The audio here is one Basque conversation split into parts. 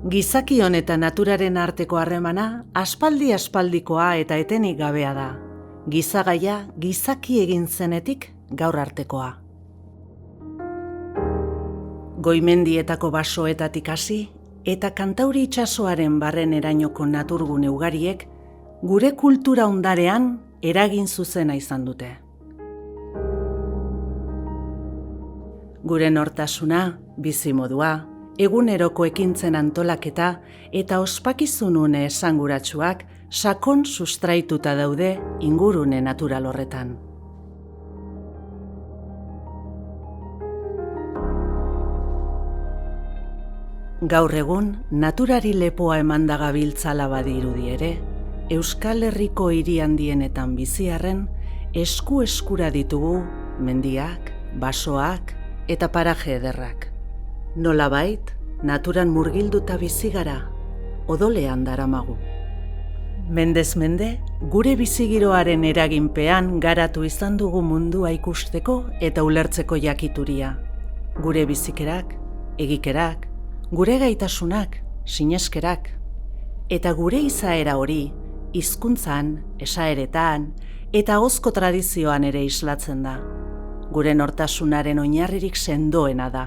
Gizakion eta naturaren arteko harremana aspaldi-aspaldikoa eta etenik gabea da. Gizagaia gizaki egin zenetik gaur artekoa. Goimendietako basoetatik hasi eta Kantauri itsasoaren barrenerainoko naturgune ugariek gure kultura ondarean eragin zuzena izan dute. Gure nortasuna, bizimodua, eguneroko ekintzen antolaketa eta ospakizunune esanguratsuak sakon sustraituta daude ingurune natural horretan. Gaur egun, naturari lepoa emanda gabiltzala badirudi ere, Euskal Herriko hiri handienetan biziarren esku-eskura ditugu mendiak, basoak eta paraje ederrak. Nolabait, naturan murgilduta bizi gara, odolean daramagu. Mendez mende, gure bizigiroaren eraginpean garatu izan dugu mundua ikusteko eta ulertzeko jakituria. Gure bizikerak, egikerak, gure gaitasunak, sineskerak, eta gure izaera hori, hizkuntzan, esaeretan eta ahozko tradizioan ere islatzen da. Gure nortasunaren oinarririk sendoena da.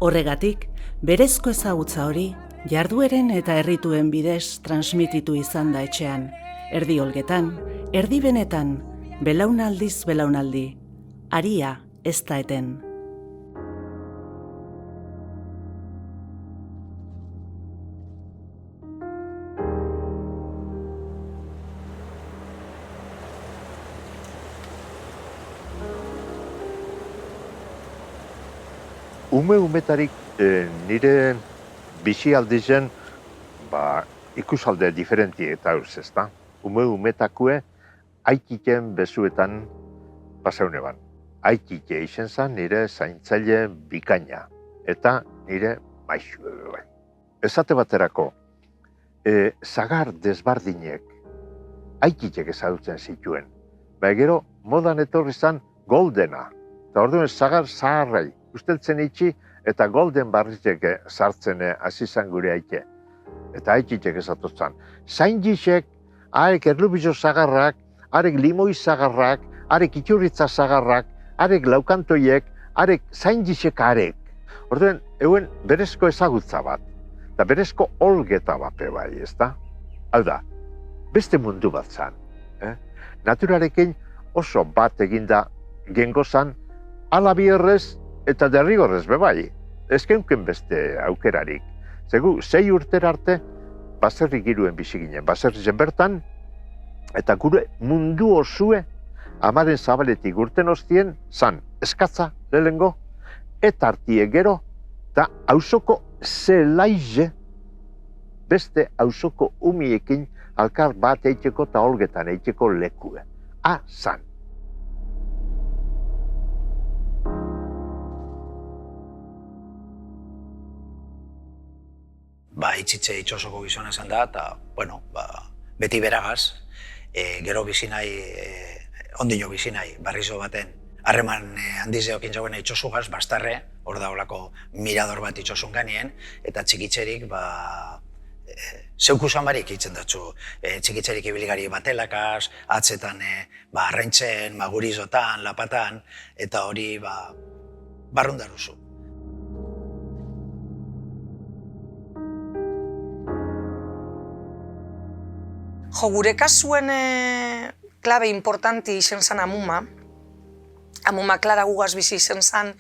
Horregatik, berezko ezagutza hori, jardueren eta errituen bidez transmititu izan da etxean, erdi olgetan, erdi benetan, belaunaldiz belaunaldi, haria ez da eten. Umetarik nire bizialdizen ikusalde diferenti eta eus, ezta? Umetakue aikiken bezuetan pasaune ban. Aikike izen zen nire zaintzaile bikaina eta nire maixu. Esate baterako, zagar desbardinek aikikek ezagutzen zituen. Gero modan etorri zen goldena. Eta orduan zagar zaharrai usteltzen itxi eta golden barrizek sartzen hasi zen gure aike. Eta aikitxek esatotzen. Zainjixek, arek erlubizo zagarrak, arek limoi zagarrak, arek itxurritza zagarrak, arek laukantoiek, arek zainjixek arek. Orduan, euen berezko ezagutza bat. Eta berezko olgeta bape bai, ezta? Hau da, beste mundu bat zan. Naturarekin oso bat eginda gengozan, alabierrez eta derrigorrez bebai. Ez geunken beste aukerarik. Zegu, 6 urtera arte, baserrik giruen bizi ginen. Baserri zen bertan, eta gure mundu osue, amaren zabaletik urten ostien, zan eskatza lehengo, eta artie gero, eta auzoko zelaize, beste auzoko umiekin alkar bat eiteko eta olgetan eiteko lekue. Zan. Itxitze itxosoko gizona esan da, eta, beti beragaz, gero bizinai, ondino bizinai, barrizo baten, harreman handizeokin zauen itxosugaz, bastarre, hor da olako mirador bat itxosun ganien, eta txikitzerik, zeukusan barik itzen datzu, txikitzerik ibiligari batelakaz, atzetan, arraintzen, gurizotan, lapatan, eta hori, barrundaruzu. Gure kasuen klabe importanti izen zen amuma. Amuma Klara gugaz bizi izen zen.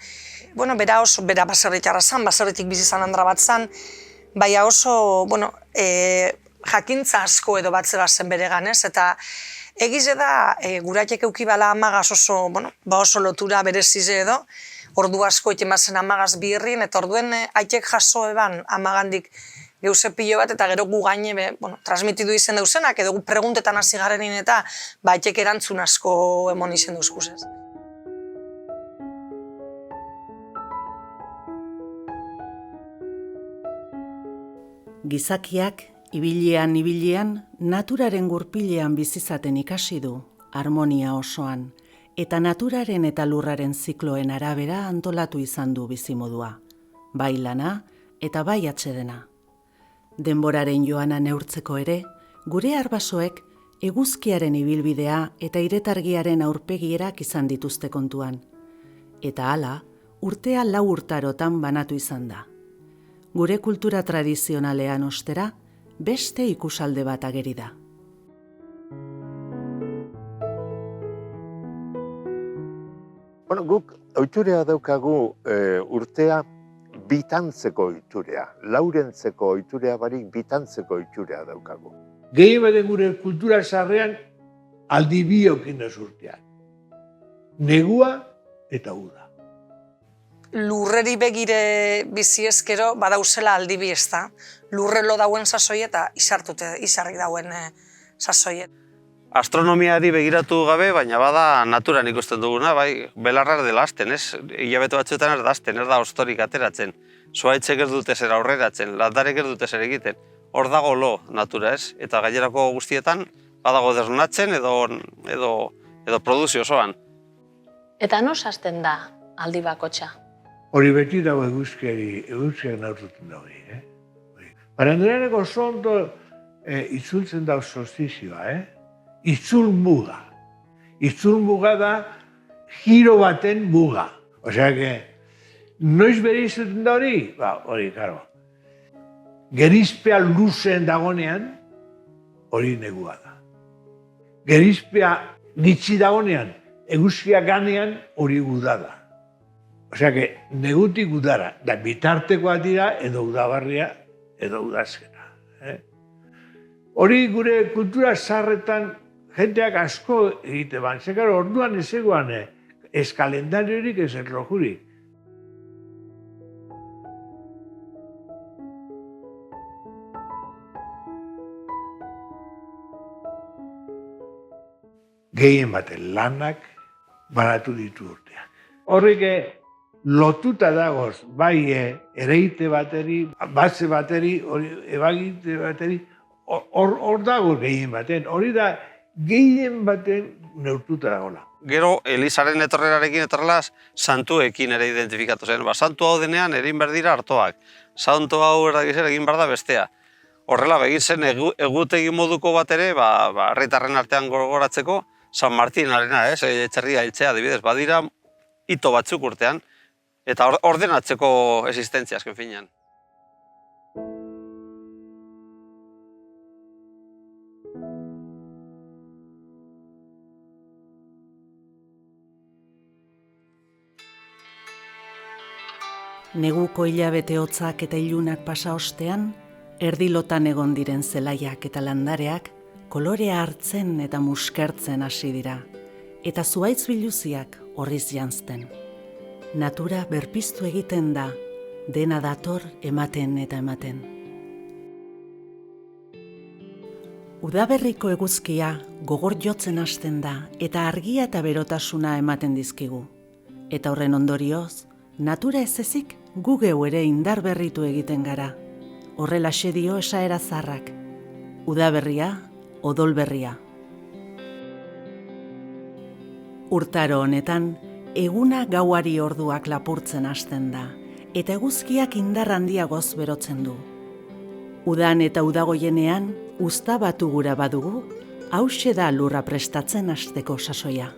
Bera baserritarra zen, baserritik bizi zen andra bat zen. Baina oso, jakintza asko edo bat zeba zen bere ganez. Eta egize da, guraiek eukibala amagaz oso lotura berezize edo. Ordu asko iten bazen amagaz birrin, eta orduen aitek jaso eban amagandik geuse pilo bat, eta gero gu gaine, transmitidu izen deusenak, edo gu preguntetan hasi garenin eta aitek erantzun asko emon izen deuzkuzez. Gizakiak, ibilian, naturaren gurpilean bizizaten ikasi du, harmonia osoan, eta naturaren eta lurraren zikloen arabera antolatu izan du bizimodua, bai lana eta bai atsedena. Denboraren joana neurtzeko ere, gure arbasoek eguzkiaren ibilbidea eta iretargiaren aurpegierak izan dituzte kontuan. Eta hala, urtea 4 urtarotan banatu izan da. Gure kultura tradizionalean ostera, beste ikusalde bat ageri da. Bueno, guk ohiturea daukagu urtea bitantzeko ohiturea. Laurentzeko ohiturea barik bitantzeko ohiturea daukagu. Gehien baten gure kultura sarrean aldi biokin ez urtean. Negua eta uda. Lurreri begire bizi ezkero badauzela aldi bi ez da. Lurrelo dauen sasoi eta izarrik dauen sasoi. Astronomiari begiratu gabe, baina bada naturan ikusten duguna, bai, belarra dela hasten, ez? Hilabete batzuetan ez da hasten, ez da hostorik ateratzen. Zuhaitzek ez dute zer aurreratzen, landarek ez dute zer egiten. Hor dago lo natura, ez? Eta gainerako guztietan badago desnatzen edo produzio osoan. Eta nos hasten da aldi bakotxa? Hori beti dago eguzkiak naurtuten da hori, Barandreaneko oso ondo itzultzen da solstizioa, Itzul muga. Itzul muga da giro baten muga. Osea, noiz bere izuten da hori? Hori, karo. Gerizpea luzeen dagonean, hori negua da. Gerizpea gitxi dagonean, eguzkia ganean, hori uda da. Osea, negutik udara, da bitartekoa dira, edo udabarria, edo udazkena. Hori gure kultura zarretan jenteak asko egite ban. Zekaro, orduan ez egoan ez kalendariorik ez erlojurik. Gehien baten lanak banatu ditu urteak. Horrek lotuta dagoz, bai ereite bateri, batze bateri, ebagite bateri, hor dago gehien baten. Hori da gehien baten neurtuta dagoela. Gero, Elizaren etorrerarekin etorrela santuekin ere identifikatu zen. Santu hau denean erin behar dira hartoak. Santu hau egin behar da bestea. Horrela, begin zen egutegi moduko bat ere, herritarren artean gogoratzeko, San Martinarena, etxerria hiltzea, adibidez, badira hito batzuk urtean, eta ordenatzeko existentzia azken finean. Neguko hilabete hotzak eta ilunak pasa ostean, erdilotan egon diren zelaiak eta landareak kolorea hartzen eta muskertzen hasi dira, eta zuhaitz biluziak horriz janzten. Natura berpiztu egiten da, dena dator ematen eta ematen. Udaberriko eguzkia gogor jotzen hasten da eta argia eta berotasuna ematen dizkigu. Eta horren ondorioz, natura ez ezik gu geu ere indar berritu egiten gara. Horrelaxe dio esaera zarrak. Udaberria, odol berria. Urtaro honetan, eguna gauari orduak lapurtzen hasten da, eta eguzkiak indar handiagoz berotzen du. Udan eta udagoienean, uzta batu gura badugu, hauxe da lurra prestatzen hasteko sasoia.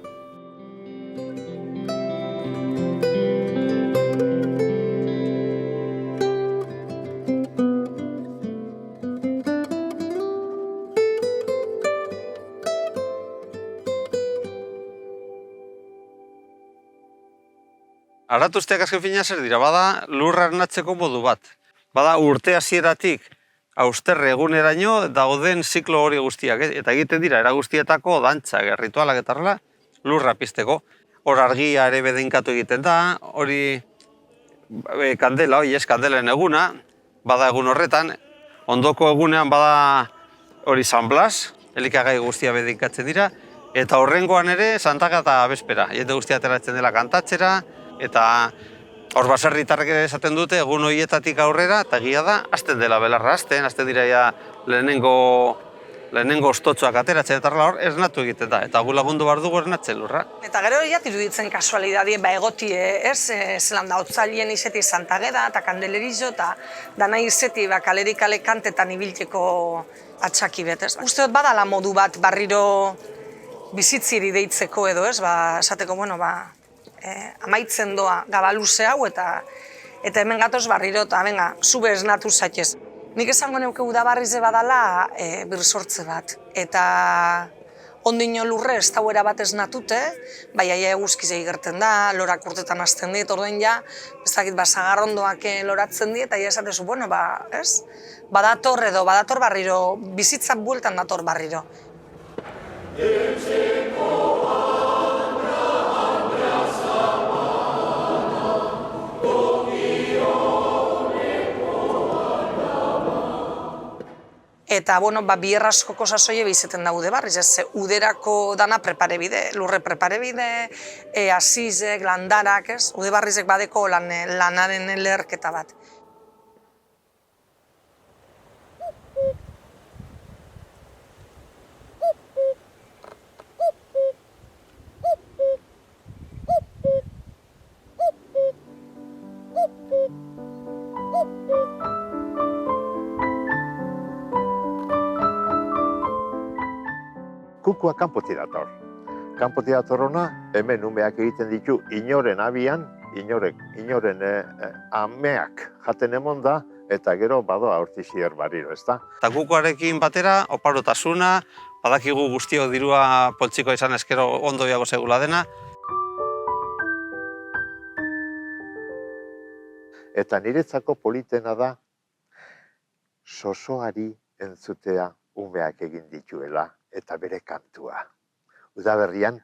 Aratuzteak azken fina zer dira, bada lurra arnatzeko modu bat. Bada urte hasieratik austerre eguneraino dauden ziklo hori guztiak, eta egiten dira era guztietako dantzak, ritualak eta horrela, lurra pizteko. Hor argia ere bedeinkatu egiten da, hori kandela, kandelen eguna, bada egun horretan, ondoko egunean bada hori San Blas, elikagai guztia bedeinkatzen dira, eta horrengoan ere Santaka eta Bespera, jende guztia ateratzen dela kantatzera, eta hor baserritarrek ere esaten dute egun horietatik aurrera, eta egia da, hasten dela belarra hasten dira ja lehenengo lehenengo ostotxoak ateratzen eta hor esnatu egiten da, eta gu lagundu behar dugu esnatzen lurra. Eta gero jat iruditzen kasualidadie, egotie, zelan da, otzalien izeti Santageda eta Kandelerizo, eta dana izeti kalerik kale kantetan ibiltzeko atxaki bet, ez? Uste dut badala modu bat barriro bizitziri deitzeko edo, ez? Esateko, amaitzen doa gabaluze hau eta hemen gatoz barriro, eta venga, zube esnatu zaitez. Nik esango neuke udabarrize badala birsortze bat. Eta ondino lurre ez dauera bat esnatute, aia eguzkiz egerten da, lorak urtetan hasten dit, orduan ja, ez dakit, sagarrondoak loratzen dit, eta esatezu, ez? Badator barriro, bizitzak bueltan dator barriro. Eta, bierraskoko sasoie bizeten daude barriz, ez, uderako dana preparebide, lurre preparebide, azizek, landarak, ez, ude barrizek badeko lanaren lerketa bat. Kukua kanpotik dator. Kanpotik dator hona, hemen umeak egiten ditu inoren abian, inoren ameak jaten emon da, eta gero badoa hortizier barriro, ezta? Eta kukuarekin batera, oparotasuna, badakigu guztio dirua poltsiko izan eskero ondo biago segula dena. Eta niretzako politena da, sosoari entzutea umeak egin dituela, eta bere kantua. Udaberrian,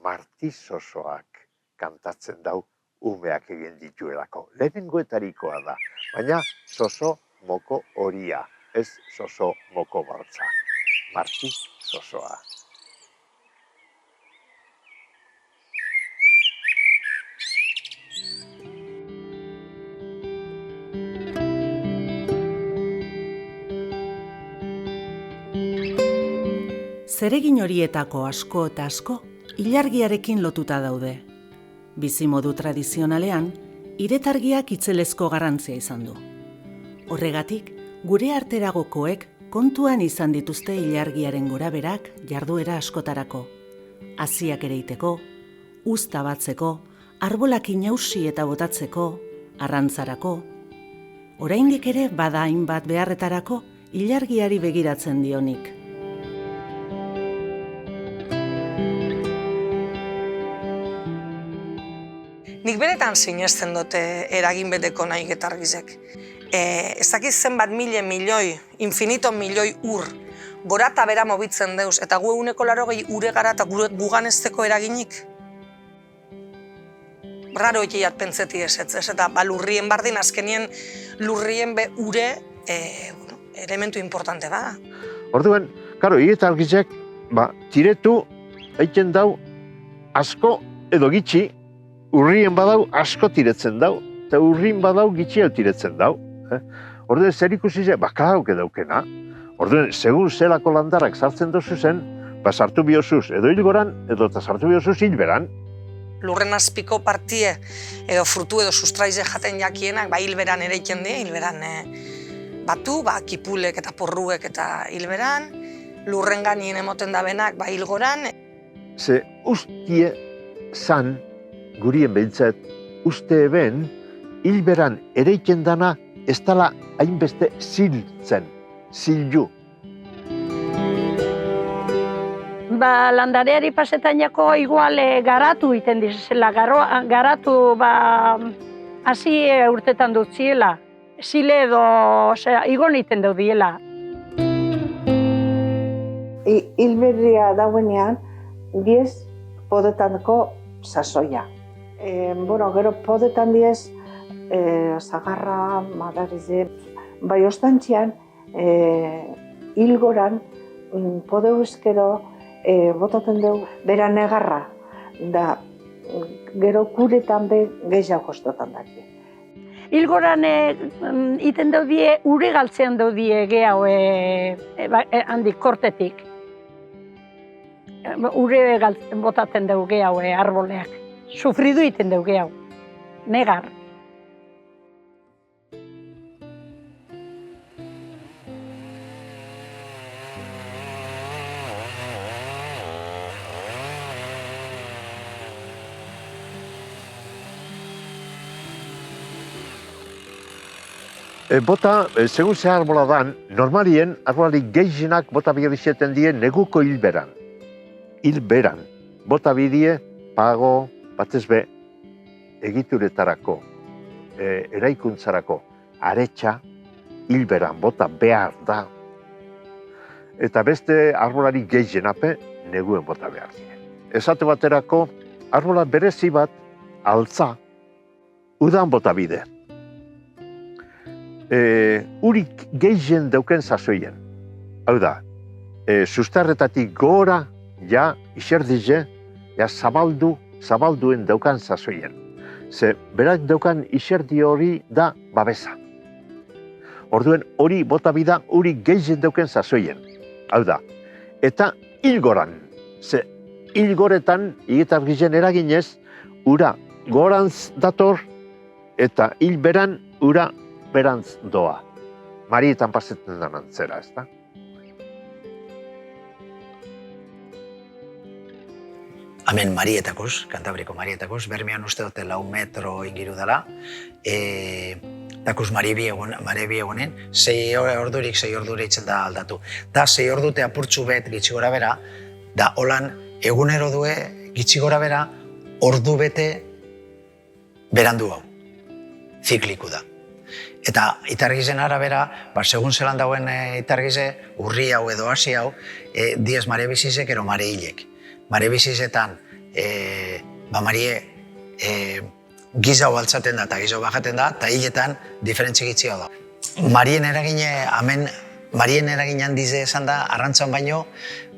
Marti sosoak kantatzen dau umeak egin dituelako. Lehenengoetarikoa da, baina soso moko horia, ez soso moko bortza. Marti sosoa. Zeregin horietako asko eta asko ilargiarekin lotuta daude. Bizimodu tradizionalean, iretargiak itzelezko garrantzia izan du. Horregatik, gure arteragokoek kontuan izan dituzte ilargiaren goraberak jarduera askotarako. Haziak ereiteko, uzta batzeko, arbolak inausi eta botatzeko, arrantzarako. Oraindik ere bada hainbat beharretarako ilargiari begiratzen dionik. Nik benetan sinesten dute eragin beteko nahi getargizek. Ez dakiz zenbat milioi, infinito milioi ur, gora eta bera mobitzen deuz, eta gu eguneko 80 ure gara eta gugan ezteko eraginik. Raro ekiat pentseti ez, eta lurrien bardin, azkenien lurrien be ure elementu importante da. Orduan, karo, iretargizek, tiretu, egiten dau, asko edo gitxi, urrien badau asko tiretzen dau, eta urrin badau gitxiel tiretzen dau. Orduan, zer ikusi ze, kalauk edaukena. Orduan, segun zelako landarak sartzen dozu zen, sartu biozuz edo hilgoran, edo eta sartu biozuz hilberan. Lurren azpiko partie, edo frutu edo sustraize jaten jakienak, hilberan ere iken die, hilberan batu, kipulek eta porruek eta hilberan, lurren ganien emoten da benak, hilgoran. Ze ustie zan, gurien behintzat, uste eben, hilberan ereiken dana ez dala hainbeste ziltzen, zilju. Landareari pasetan jako igual garatu iten dizela, garatu hasi urtetan dut ziela, zile edo igon iten dut diela. Hilberria dauenean, 10 podetanko sasoia. Gero podetan diez, zagarra, madarize, bai ostantzian, hilgoran, podeu eskero, botaten dugu, bera negarra, da gero kuretan be gehiago kostotan daki. Hilgoran iten daudie, ure galtzean daudie gehiago handik kortetik. Ure botatzen dugu gehiago arboleak. Sufridu iten dugu gehiago. Negar. Bota, segun ze arbola dan, normalien arbolari gehienak bota bihar die neguko hilberan. Hilberan. Bota bidie, pago, batez be, egituretarako, eraikuntzarako, aretsa, hilberan, bota behar da. Eta beste arbolari gehienape, neguen bota behar die. Esate baterako, arbola berezi bat, altza, udan bota bide. Urik gehien dauken sasoien. Hau da, sustarretatik gora, ja, iserdize, ja, zabalduen daukan sasoien. Ze, berak daukan iserdi hori da babesa. Orduen hori bota bida, urik gehien dauken sasoien. Hau da, eta hilgoran. Ze, hilgoretan, higetargizen eraginez, ura gorantz dator, eta hilberan ura berantz doa. Marietan pasetzen da antzera, ez da? Hemen Marietakos, Kantabriko Marietakos, Bermean uste dute 4 metro ingiru dela. Takos Marebi egonen, 6 ordurik 6 ordure itzen da aldatu. Da 6 ordute apurtxu bet gitxi gora bera, da holan egunero due gitxi gora bera ordu bete berandu hau. Zikliku da. Eta itargizen arabera, segun zelan dauen itargize, urri hau edo hasi hau, diez mare bizizek ero mare hilek. Mare bizizetan, marie gizau altzaten da eta gizau bajaten da, eta hiletan diferentzi gitzi hau da. Marien eragin handize esan da, arrantzan baino,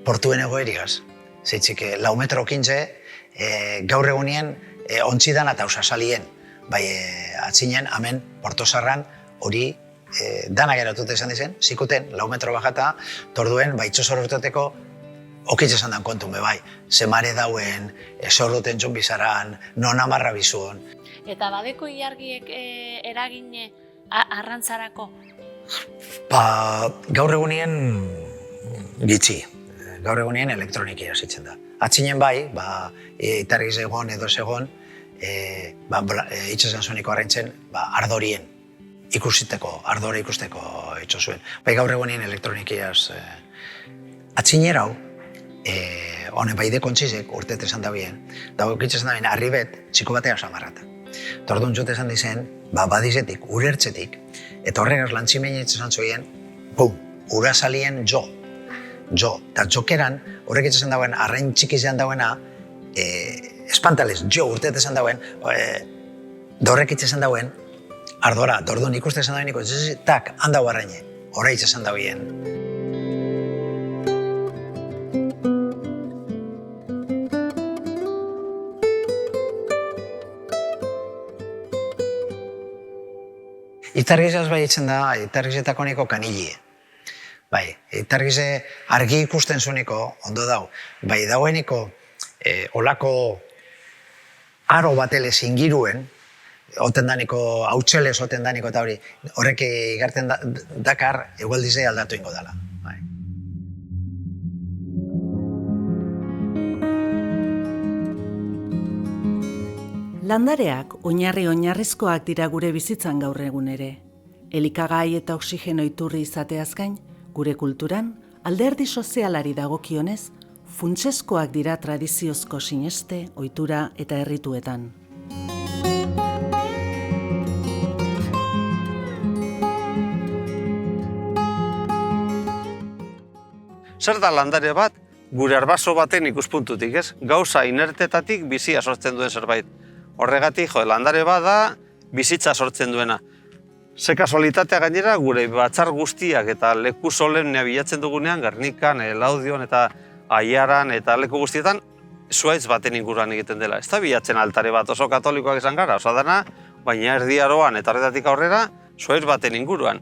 portuen egoerigaz. Zeitzik, 4 metro 15, gaur egunien ontzidan eta usasalien. Bai, atzinen, hemen, Portosarran, hori dana geratute esan dizen, zikuten, 4 metro bajata, torduen, itxosor urteteko, okitz esan dan kontun, bai, ze mare dauen, sorruten txon bizaran, non amarra bizun. Eta badeko ilargiek eragine arrantzarako? Gaur egunien gitxi, gaur egunien elektronikia zitzen da. Atzinen bai, itargiz egon edo segon, itxasen zueniko arraintzen ardorien ardore ikusteko itxo zuen. Bai gaur egonien elektronikiaz atzinera hau, honen bai dekontzizek urtet esan da bien, da itxasen da bien arribet txiko batea samarrata. Tordun jute esan dizen, badizetik, urertzetik, eta horregaz lantzimein itxasen zoien, ura salien jo. Eta jokeran, horrek itxasen dauen, arrain txikizean dauena, espantales, jo urtet esan dauen, dorrek itxesan dauen, ardora, dordun ikuste esan dauen, tak, handau arraine, horre itxesan dauen. Itargizaz bai itzen da, itargizetako niko kanilie. Bai, itargize argi ikusten zueniko, ondo dau, bai daueniko, olako aro batelez ingiruen, oten daniko, hautxelez oten daniko eta hori, horrek igarten dakar egualdize aldatu ingo dela. Landareak oinarrizkoak dira gure bizitzan gaur egun ere. Elikagai eta oxigeno iturri izateaz gain, gure kulturan, alderdi sozialari dagokionez, funtsezkoak dira tradiziozko sineste, ohitura eta errituetan. Zer da landare bat, gure arbaso baten ikuspuntutik, ez? Gauza inertetatik bizia sortzen duen zerbait. Horregatik, landare bat da bizitza sortzen duena. Ze kasualitatea gainera, gure batzar guztiak eta leku solemnea bilatzen dugunean, Gernikan, Laudion eta Aiaran eta leku guztietan, zuaitz baten inguruan egiten dela. Ez da bilatzen altare bat oso katolikoak izan gara, oso dana baina erdi aroan eta horretatik aurrera, zuhaitz baten inguruan.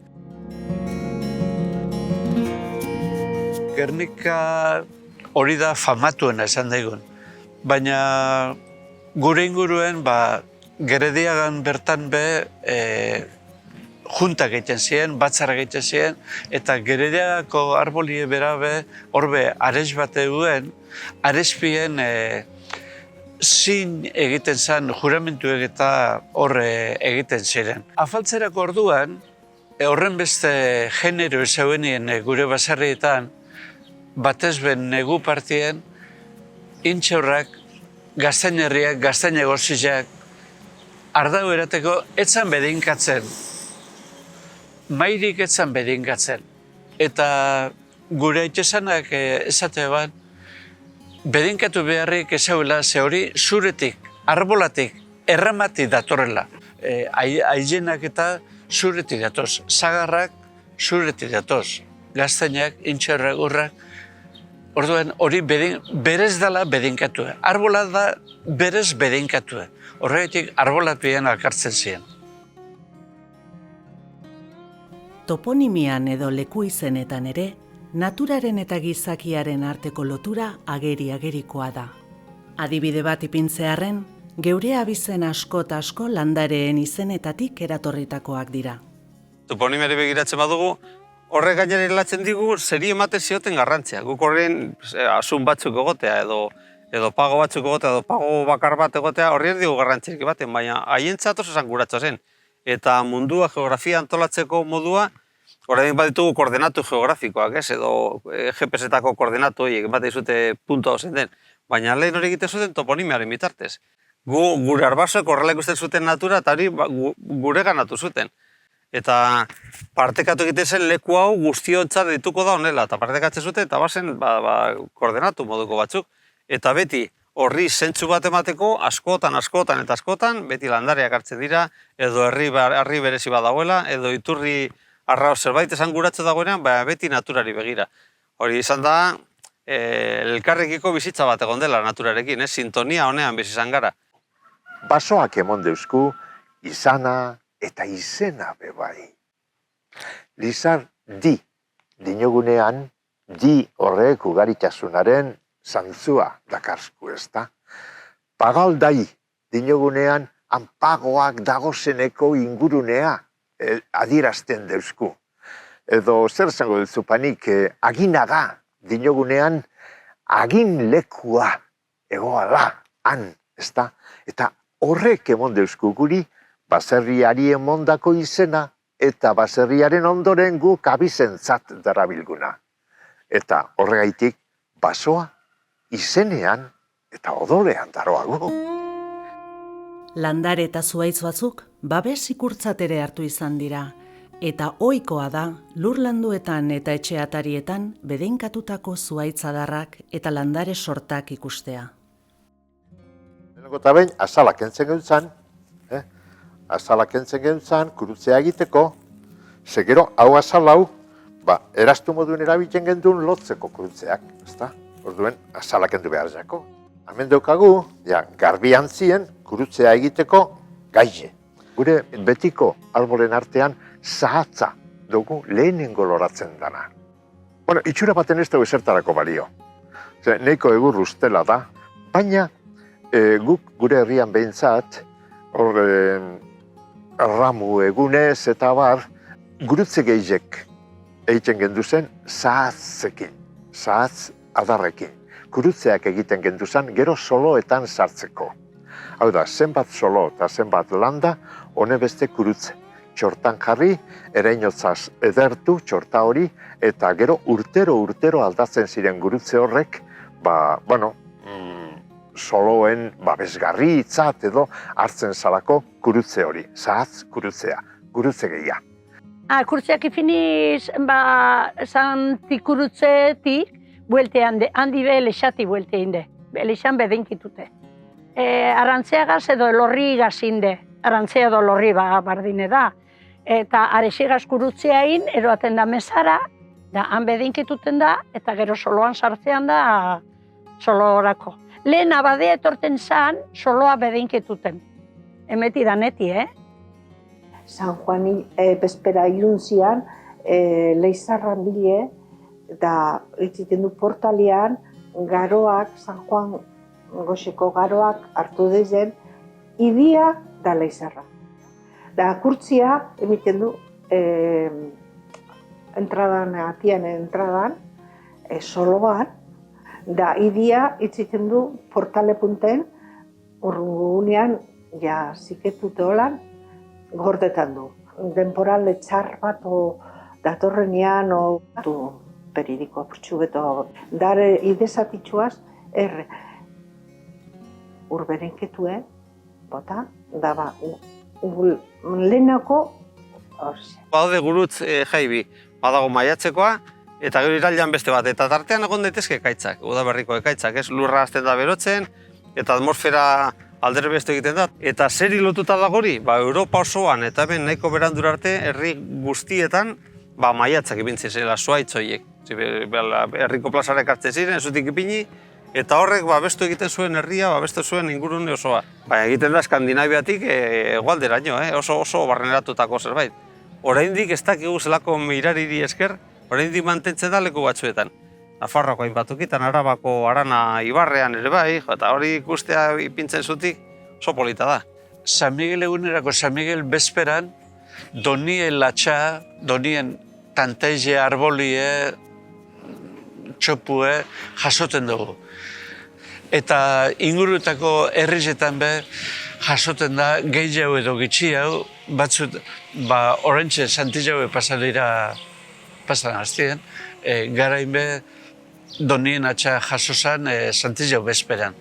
Gernika hori da famatuena esan daigun. Baina gure inguruen, Gerediagan bertan be, juntak egiten ziren, batzara egiten ziren, eta Gerediagako arbolie berabe, horbe, ares bat eguen, arespien zin egiten zen, juramentuek eta horre egiten ziren. Afaltzerako orduan, horren beste genero ezauenien gure baserrietan, batez ben negu partien, intxaurrak, gaztain herriak, gaztain egosiak, ardau erateko etzan bedinkatzen. Mairik etzan bedinkatzen. Eta gure aitesanak esate ban, bedinkatu beharrik ezauela, ze hori zuretik, arbolatik, erramati datorrela. Ailenak eta zuretik datoz, zagarrak zuretik datoz, gaztainak, intxaurrak, urrak, orduan hori berez dela bedinkatu. Arbola da berez bedinkatu. Horregatik arbolatuean alkartzen ziren. Toponimian edo leku izenetan ere, naturaren eta gizakiaren arteko lotura ageri-agerikoa da. Adibide bat ipintzearren, geure abizen asko eta asko landareen izenetatik eratorritakoak dira. Toponimiari begiratzen badugu, horrek gainera irlatzen digu zeri ematen zioten garrantzia. Guk horren asun batzuk egotea edo pago batzuk egotea edo pago bakar bat egotea horri ez digu garrantzirik baten, baina haientzat oso esanguratsa zen. Eta mundua geografia antolatzeko modua, orain baditugu koordenatu geografikoak, edo GPS-etako koordenatu horiek, bat izute puntua ozen den. Baina lehen hori egiten zuten toponimiaren bitartez. Gure arbasoek horrela ikusten zuten natura eta hori gure ganatu zuten. Eta partekatu egiten zen leku hau guztiontzat dituko da honela, eta partekatzen zuten eta bazen koordenatu moduko batzuk. Eta beti horri zentzu bat emateko askotan eta askotan beti landareak hartzen dira, edo herri berezi badagoela, edo iturri arrao zerbait esanguratzen dagoenean, beti naturari begira. Hori izan da, elkarrekiko bizitza bat egon dela naturarekin, sintonia honean bizi izan gara. Basoak emon deusku, izana eta izena bebai. Lizar dinogunean, horrek ugaritasunaren zantzua dakarsku, ezta? Pagaldai dinogunean, anpagoak dagozeneko ingurunea adierazten deusku. Edo zer zango duzu panik, aginaga dinogunean, agin lekua egoala, han, ezta? Eta horrek emon deusku guri, baserriari emondako izena, eta baserriaren ondoren guk abizentzat darabilguna. Eta horregaitik, basoa izenean eta odorean daroago. Landare eta zuhaitz batzuk babes ikurtzat ere hartu izan dira, eta ohikoa da lurlanduetan eta etxeatarietan bedeinkatutako zuhaitzadarrak eta landare sortak ikustea. Lehenengo eta behin, azalak entzen geuntzan, kurutzea egiteko, ze gero hau azal hau, eraztu moduen erabiltzen gendun lotzeko kurutzeak, ezta? Orduen, azalak endu behar jako. Hemen daukagu, garbi antzien, kurutzea egiteko gaile. Gure betiko arbolen artean zahatza dugu lehenengo loratzen dana. Bueno, itxura baten ez dugu esertarako balio. Neiko egur ustela da, baina guk gure herrian behintzat, ramu egunez eta bar, gurutze gehiek egiten genduzen zahatzekin, zahatz adarrekin. Kurutzeak egiten genduzan gero soloetan sartzeko. Hau da, zenbat solo eta zenbat landa, hone beste kurutze. Txortan jarri, ereinotzaz edertu txorta hori, eta gero urtero aldatzen ziren gurutze horrek, soloen babesgarri itzat edo hartzen zalako kurutze hori. Zahatz kurutzea, gurutze gehia. Kurtzeak ifiniz, zanti kurutzetik, buelte handi be elexati buelte inde. Elexan bedenkitute. Arantzeagaz edo elorri gazinde. Arantzea edo elorri bardine da. Eta arexigaz kurutzeain, eroaten da mesara, han bedenkituten da, eta gero soloan sartzean da solorako. Lehen abadea etorten zan, soloa bedenkituten. Emeti da neti, San Juani bezpera iruntzian, leizarran bile, eta itziten du portalean, garoak, San Juan goxeko garoak hartu dezen, idia da leizarra. Da kurtzia emiten du entradan, atian entradan, soloan, da idia itziten du portale punten, urrungunean, ja ziketute holan, gordetan du. Denporal txar bat datorrenean peridiko apurtxu beto. Dare idezatitxuaz, urberenketue, bota, da ba, lehenako horze. Badaude gurutz jaibi, badago maiatzekoa, eta gero irailean beste bat, eta tartean egon daitezke ekaitzak, udaberriko ekaitzak, ez lurra hasten da berotzen, eta atmosfera alderbestu egiten da. Eta zeri lotuta dagori, Europa osoan eta hemen nahiko berandura arte, herri guztietan, maiatzak ipintzen zela, zuaitz horiek. Herriko plazarek hartzen ziren, zutik ipini, eta horrek babestu egiten zuen herria, babestu zuen ingurune osoa. Egiten da Skandinaviatik hegoalderaino, oso barreneratutako zerbait. Oraindik ez dakigu zelako mirariri esker, oraindik mantentzen da leku batzuetan. Nafarroako hainbat tokitan, Arabako Arana Ibarrean ere bai, eta hori ikustea ipintzen zutik oso polita da. San Miguel egunerako San Miguel bezperan, donien latxa, donien tanteize arbolie, txopue jasoten dugu. Eta ingurutako herrizetan be jasoten da gehiago edo gitxiago, batzut, orentxe Santillaue pasan hastien, garain be donien atxa jaso zen Santillau bezperan.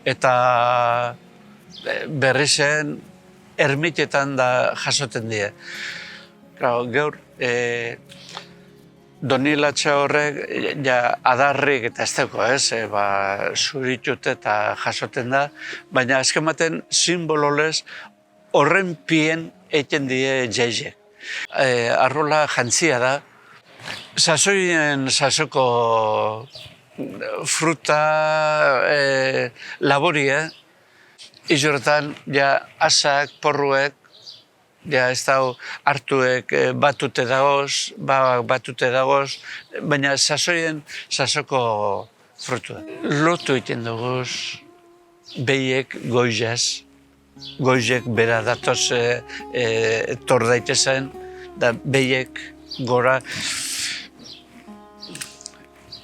Eta berrizen ermitetan da jasoten die. Gaur, donien atxa horrek adarrik eta ez dago, zuritut eta jasoten da, baina azken baten simbololez horren pien eten die jaizek. Arrola jantzia da, sasoien sasoko fruta laborie, izorretan asak, porruek, ez dago hartuek batute dagoz, baina sasoien sasoko frutua. Lotu egiten duguz behiek goizaz, goizek bera datoz tor daitezen, da behiek gora.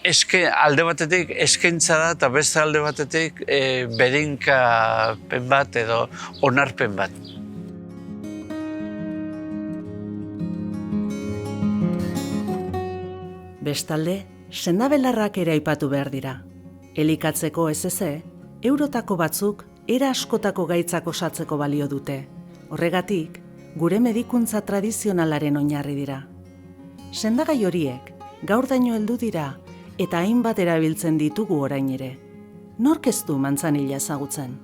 Alde batetik eskaintza da eta beste alde batetik berinkapen bat edo onarpen bat. Bestalde, sendabelarrak ere aipatu behar dira. Elikatzeko ez, eurotako batzuk era askotako gaitzak osatzeko balio dute. Horregatik, gure medikuntza tradizionalaren oinarri dira. Sendagai horiek gaurdaino heldu dira eta hainbat erabiltzen ditugu orain ere. Nork ez du mantzanila ezagutzen?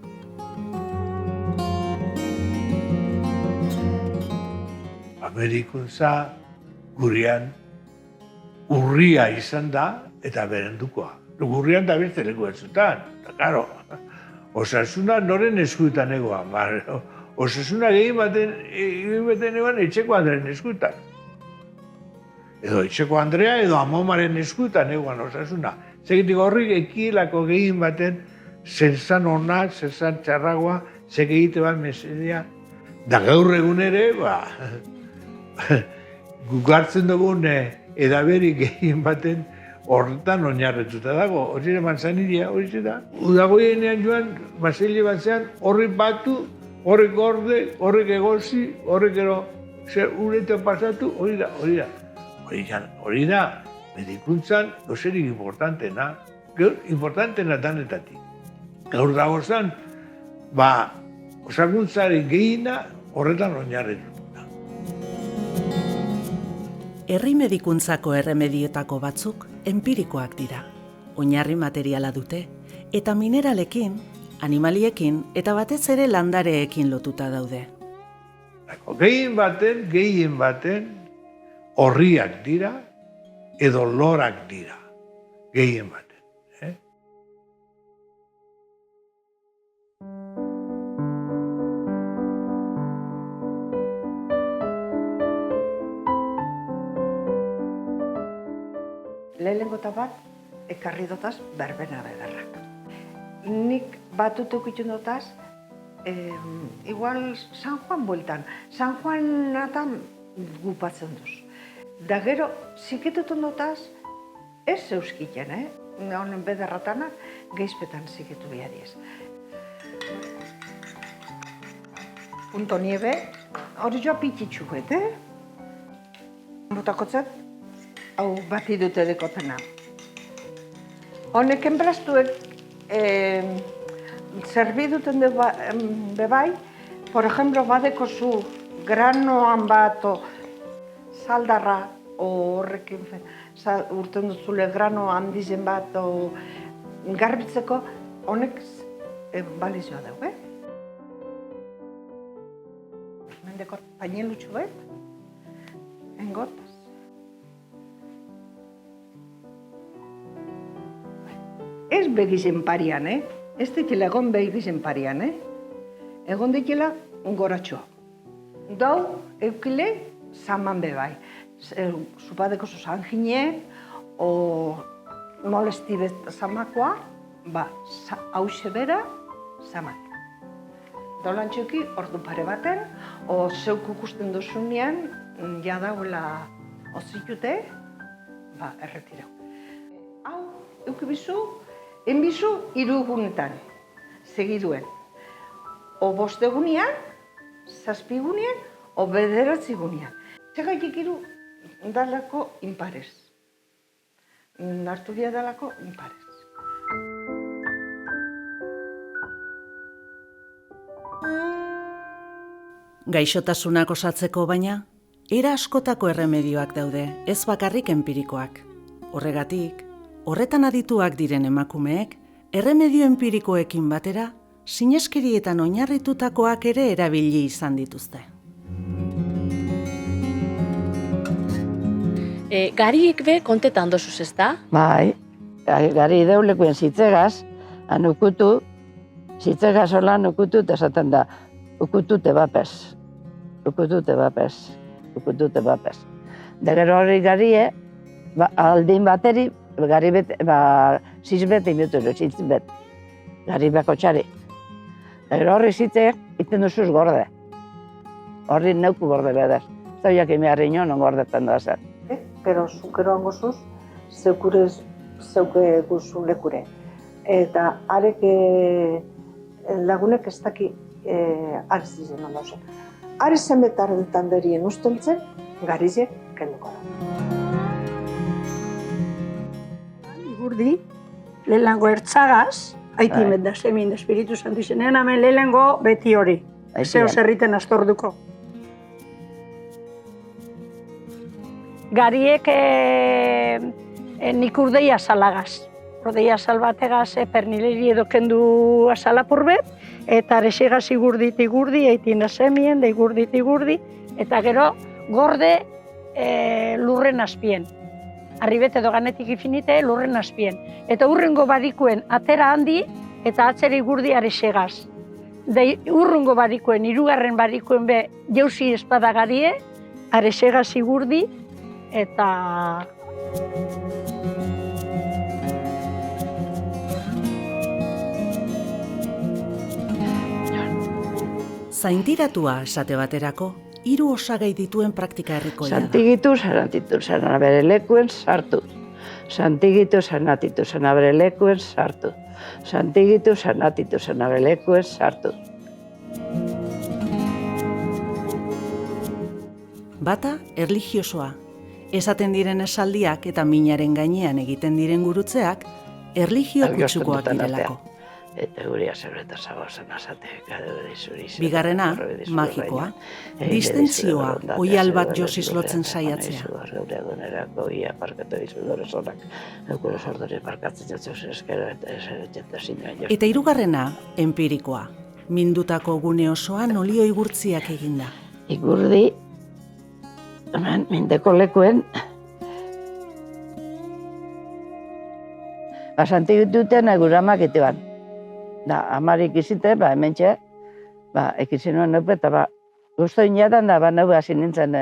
Medikuntza gurean urria izan da eta berendukoa. Urrian da beste leku batzutan, eta karo, osasuna noren eskuetan egoan, osasuna gehien baten egoan etxeko Andrearen eskuetan. Edo etxeko Andrea edo amomaren eskuetan egoan osasuna. Zegitik horrik ekielako gehien baten zentzan ona, zentzan txarragoa, zeg egite bat mesedea. Da gaur egun ere, gugartzen dugun edaberi gehien baten horretan oinarretuta dago. Hori ere manzaniria, hori da. Udagoienean joan, masaile batzean, horrek batu, horrek gorde, horrek egozi, horrek ero uretan pasatu, hori da. Hori da, medikuntzan dozerik importantena, importantena danetatik. Gaur dago zen, osakuntzaren gehiena horretan oinarretuta. Herri medikuntzako erremedietako batzuk enpirikoak dira. Oinarri materiala dute eta mineralekin, animaliekin eta batez ere landareekin lotuta daude. Gehien baten horriak dira edo lorak dira. Gehien baten. lehenengota bat, ekarri dotaz berbena bedarrak. Nik batut eukitun dotaz, igual San Juan bueltan. San Juan natan gupatzen duz. Da gero, ziketutun dotaz, ez euskiten, honen bedarratanak, geizpetan ziketu biadiez. Punto nieve, hori joa pititxuet, Botakotzat, hau bati dute dekotena. Honek enbrastuek zerbiduten bebai, por ejemplo, badeko zu granoan bat, saldarra, horrekin urten duzule grano handizen bat, garbitzeko, honek balizioa dugu, Mendeko pañelutxo bet, engotaz. Ez begizen parian, Ez ditela egon begizen parian, Egon ditela goratxoa. Dau, eukile, zaman bebai. Zupadeko zuzan ginek, o molestibet zamakoa, hause bera, zamak. Dolantxoki, ordu pare baten, o zeuk ikusten duzunean, ja dauela ozitute, erretirau. Hau, eukibizu, enbizu, 3 egunetan, segiduen. O 5 egunean, 7 egunean, o 9 egunean. Segaitik 3 dalako inparez. Nartu dia dalako inparez. Gaixotasunak osatzeko baina, era askotako erremedioak daude, ez bakarrik enpirikoak. Horregatik, horretan adituak diren emakumeek, erremedio enpirikoekin batera, sineskerietan oinarritutakoak ere erabili izan dituzte. Gariek be kontetan dozuz ez da? Bai, gari deulekuen zitzegaz, anukutu, zitzegaz hola nukutu, eta esaten da, ukutute bapez. Ukutute bapez. Da gero hori garie, aldin bateri, gari bet, 6 bet imuturo, 6 bet. Gari bako txari. Da gero horri zitzeak, iten duzuz gorde. Horri neuku gorde bedaz. Zauiak imiarri non gordetan da zer. Pero zukeroan gozuz, zeuke guzu lekure. Eta arek lagunek ez daki arzi zen ondozen. Ari zenbetarretan derien usteltzen, garizek kenduko da. Igurdi, lehenengo ertzagaz, haitimet da semin da Espiritu Santu izenean, hemen lehenengo beti hori. Zeo zerriten astorduko. Gariek nik urdei azalagaz. Urdei azal bategaz pernileri edo kendu azalapur bet, eta arexegaz igurdi, eitin asemien, da igurdi, eta gero gorde lurren azpien. Arribet edo ganetik ifinite lurren azpien. Eta urrengo badikuen atera handi, eta atzera igurdi arexegaz. Urrengo badikuen, 3. badikuen be jauzi espadagarie, arexegaz igurdi, eta Zaintiratua esate baterako, 3 osagai dituen praktika herrikoia da. Santigitu, sanatitu, sanabere lekuen sartu. Santigitu, sanatitu, sanabere lekuen sartu. Santigitu, sanatitu, sanabere lekuen sartu. Bata, erlijiosoa. Esaten diren esaldiak eta minaren gainean egiten diren gurutzeak, erlijio kutsukoak direlako. Eta guri azebreta zagozen azateak adore zuriz. Bigarrena, magikoa. Distentzioa, oial bat josiz lotzen saiatzea. Gaur egunerako ia parkatu dizu dore zonak. Eukuro sordore parkatzen jatzuz eskero eta esaretxeta zinuan jo. Eta 3. enpirikoa. Mindutako gune osoan olio igurtziak eginda. Igurdi, hemen mindeko lekuen, basantigituten eguramak iteban. Da, amarik izite, hemen txe, ekizin nuen neupe, eta guztoin jadan da, neupe hasi nintzen,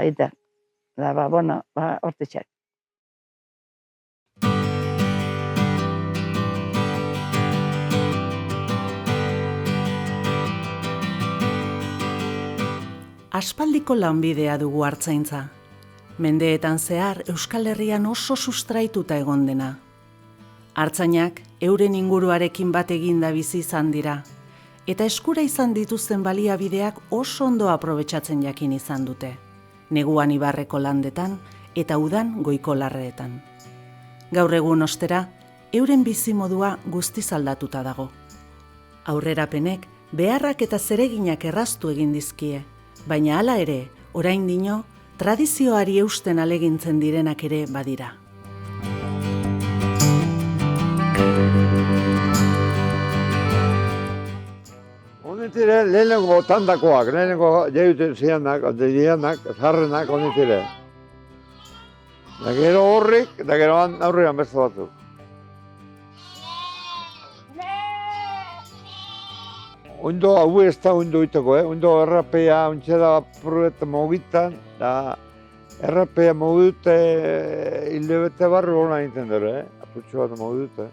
iten. Da, bueno, hortitxak. Aspaldiko lanbidea dugu artzaintza. Mendeetan zehar Euskal Herrian oso sustraituta egon dena. Artzainak euren inguruarekin bat eginda bizi izan dira, eta eskura izan dituzten baliabideak oso ondo aprobetxatzen jakin izan dute, neguan ibarreko landetan eta udan goiko larreetan. Gaur egun ostera, euren bizimodua guztiz aldatuta dago. Aurrerapenek beharrak eta zereginak erraztu egin dizkie, baina hala ere, oraindino, tradizioari eusten alegintzen direnak ere badira. Honetire, lehenengo tandakoak, lehenengo jauten zianak, zarrenak honetire. Da gero horrik, da gero aurrean beste batzuk. Ondo hau ez da ondo iteko, ondo errapea, ontsa da pruet mogitan, da errapea mogite hilebete barru hona egiten dure, aputxo bat mogite.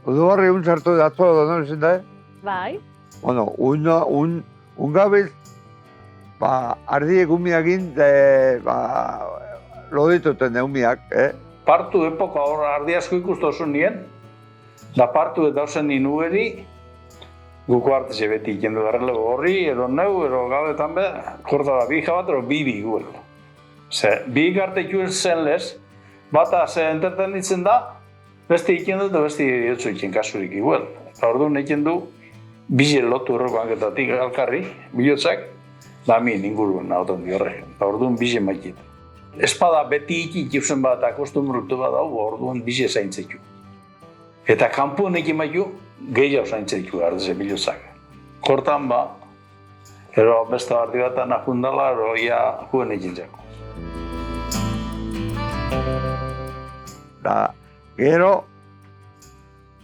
Odo barri sartu da atzoa da non ezin da, Bai. Bueno, ungabiz, ardiek umiagin, lodituten umiak, Partu epoka hor ardi asko ikustu oso nien, da partu eta osen ninugeri, guko artese beti ikendu garrelego horri, edo neu, edo gaudetan be, korta da bija bat, edo bi guel. Bi garte ikuen zen lez, bata ze entertenitzen da, beste ikendu eta beste iotzu iken kasurik iguel. Eta orduan ikendu, bize lotu errokoaketatik alkarri, bihotzak, da min inguruen nahotan di horre. Eta orduan bize maikit. Espada beti ikiusen bat akostumrutu bat dago, orduan bize zaintzeku. Eta kanpuen ekin maitu, gehiago zaintzeku ardeze bihotzak. Hortan ero beste ardi batan ahundala, ero ia juen ekin jako. Da, gero,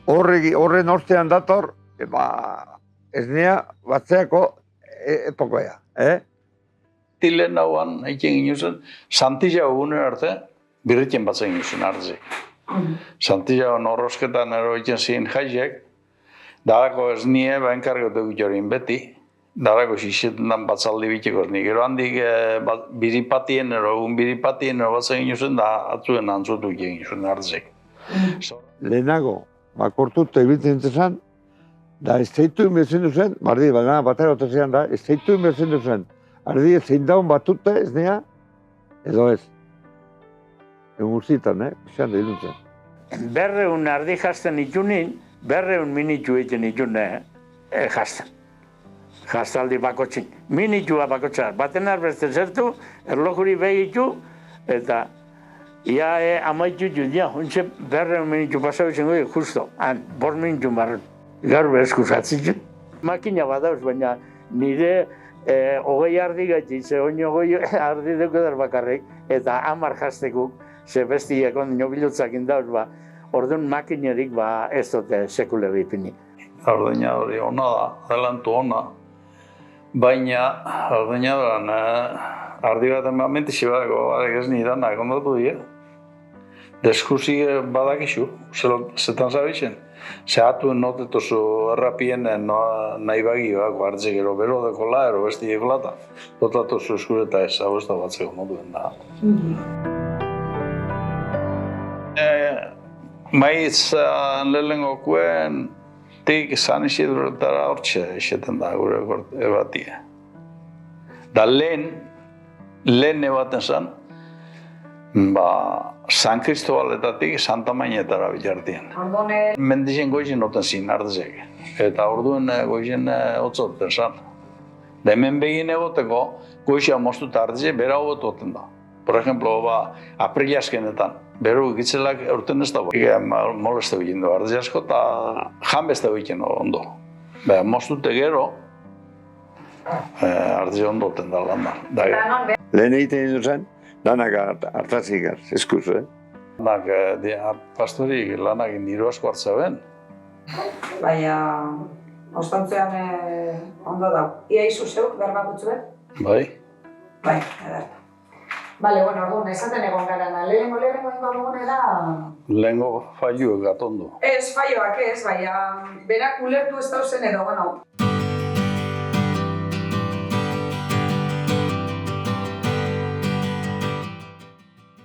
horren ostean dator, ez nea batzeako epokoa, Tilen nauan, eiken ginuzen, Santiago gune arte, birriken batzen ginuzen ardze. Santiago norrosketan ero eiken ziren jaiek, darako ez nie, enkargotu gitorin beti, darako xixetan batzaldi biteko ez nie. Gero handik biripatien, ero egun biripatien, ero batzen ginuzen, da atzuen antzutu ginuzen ardze. Lehenago, kortut ebitzen zezan, da ez zeitu inbertzen duzen, bardi, baina batera otezean da, ez zeitu inbertzen duzen. Ardi ez zein daun batute ez nea, edo ez. Egun guztietan, pixan da iluntzen. 200 ardi jazten itunin, 200 minitu egiten itune jazten. Jaztaldi bakotxik. Minitua bakotxak. Baten arbezten zertu, erlojuri behitu, eta ia amaitu judia, huntxe 200 minitu pasau izango justo, 5 minitu barren. Gaur eskusatzen. Makina bat dauz, baina nire 20 ardi gaiti, ze oino 20 ardi dukudar bakarrik, eta 10 jaztekuk, ze bestiak ondino bilutzakin dauz, orduan makinerik ez dute sekule bipini. Ordeñadori ona da, adelantu ona, baina ordeñadoran ardi bat emamentizi badako, ez nidan, akondatu dira. Deskusi badakizu, zetan zabizen. Zehatuen notetozu errapien nahi bagioak hartze gero bero dekola, ero besti dekola eta dotatozu eskureta ez, hau ez da batzeko moduen da. Maiz lehenengokuen tik San Isidroetara hortxe eseten da gure ebatia. Da lehen ebaten zen, San Cristobaletatik Santa Mainetara bilartien. Mendizen goizen noten zin ardezek. Eta orduen goizen otzoten zan. Da hemen begin egoteko goizea moztuta ardezek bera hobetu da. Por ejemplo, aprili askenetan. Beru gitzelak urten ez da. Moleste egin du ardezek asko eta jan beste egin ondo. Moztute gero ardezek ondoten da lan da. Lehen egiten duzen, danak hartazik eskuz, Danak pastorik lanak niro asko hartza ben. Baina, ostantzean ondo dau. Ia izu zeuk, berba gutzuen? Bai. Bai, ederta. Bale, bueno, orduan, esaten egon gara, lehenengo ingo dugunera... Lehenengo faioek gatondu. Ez, faioak ez, baina berak ulertu ez dauzen edo, bueno...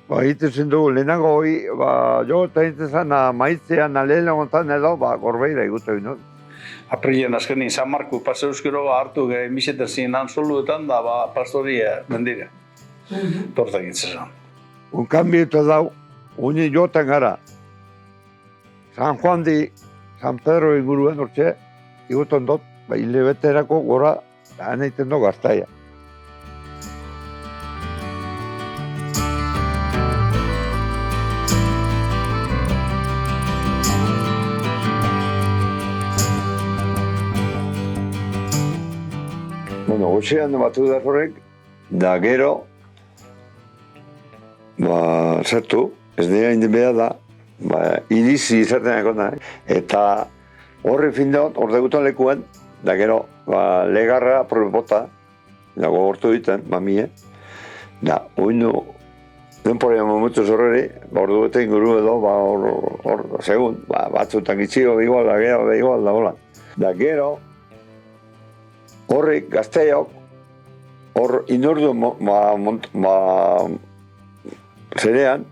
egiten zen dugu, lehenago hori, jo eta egiten zen, maitzean, lehen egontan edo, gorbeira egute ginen. Aprilen azkenin San Marku pase euskero hartu gero emisetan zinan soluetan da pastoria mendire. Torta egitzen. Un kanbietu dau, uni joten gara. San Juan di, San Pedro inguruen hortxe, iguton dut, hile beterako gora, egiten du gaztaia. Bueno, goxean batu da horrek, da gero, zertu, ez dira indi behar da, irizi izaten egon da. Eta horri fin dut, hor degutan lekuen, da gero, legarra probota, da gogortu diten, mamie, da, oinu, denporea momentu zorreri, hor dugute inguru edo, hor, segun, batzutan gitzio, igual, da gero, igual, da hola. Da gero, horrik gazteok, hor inordu zerean,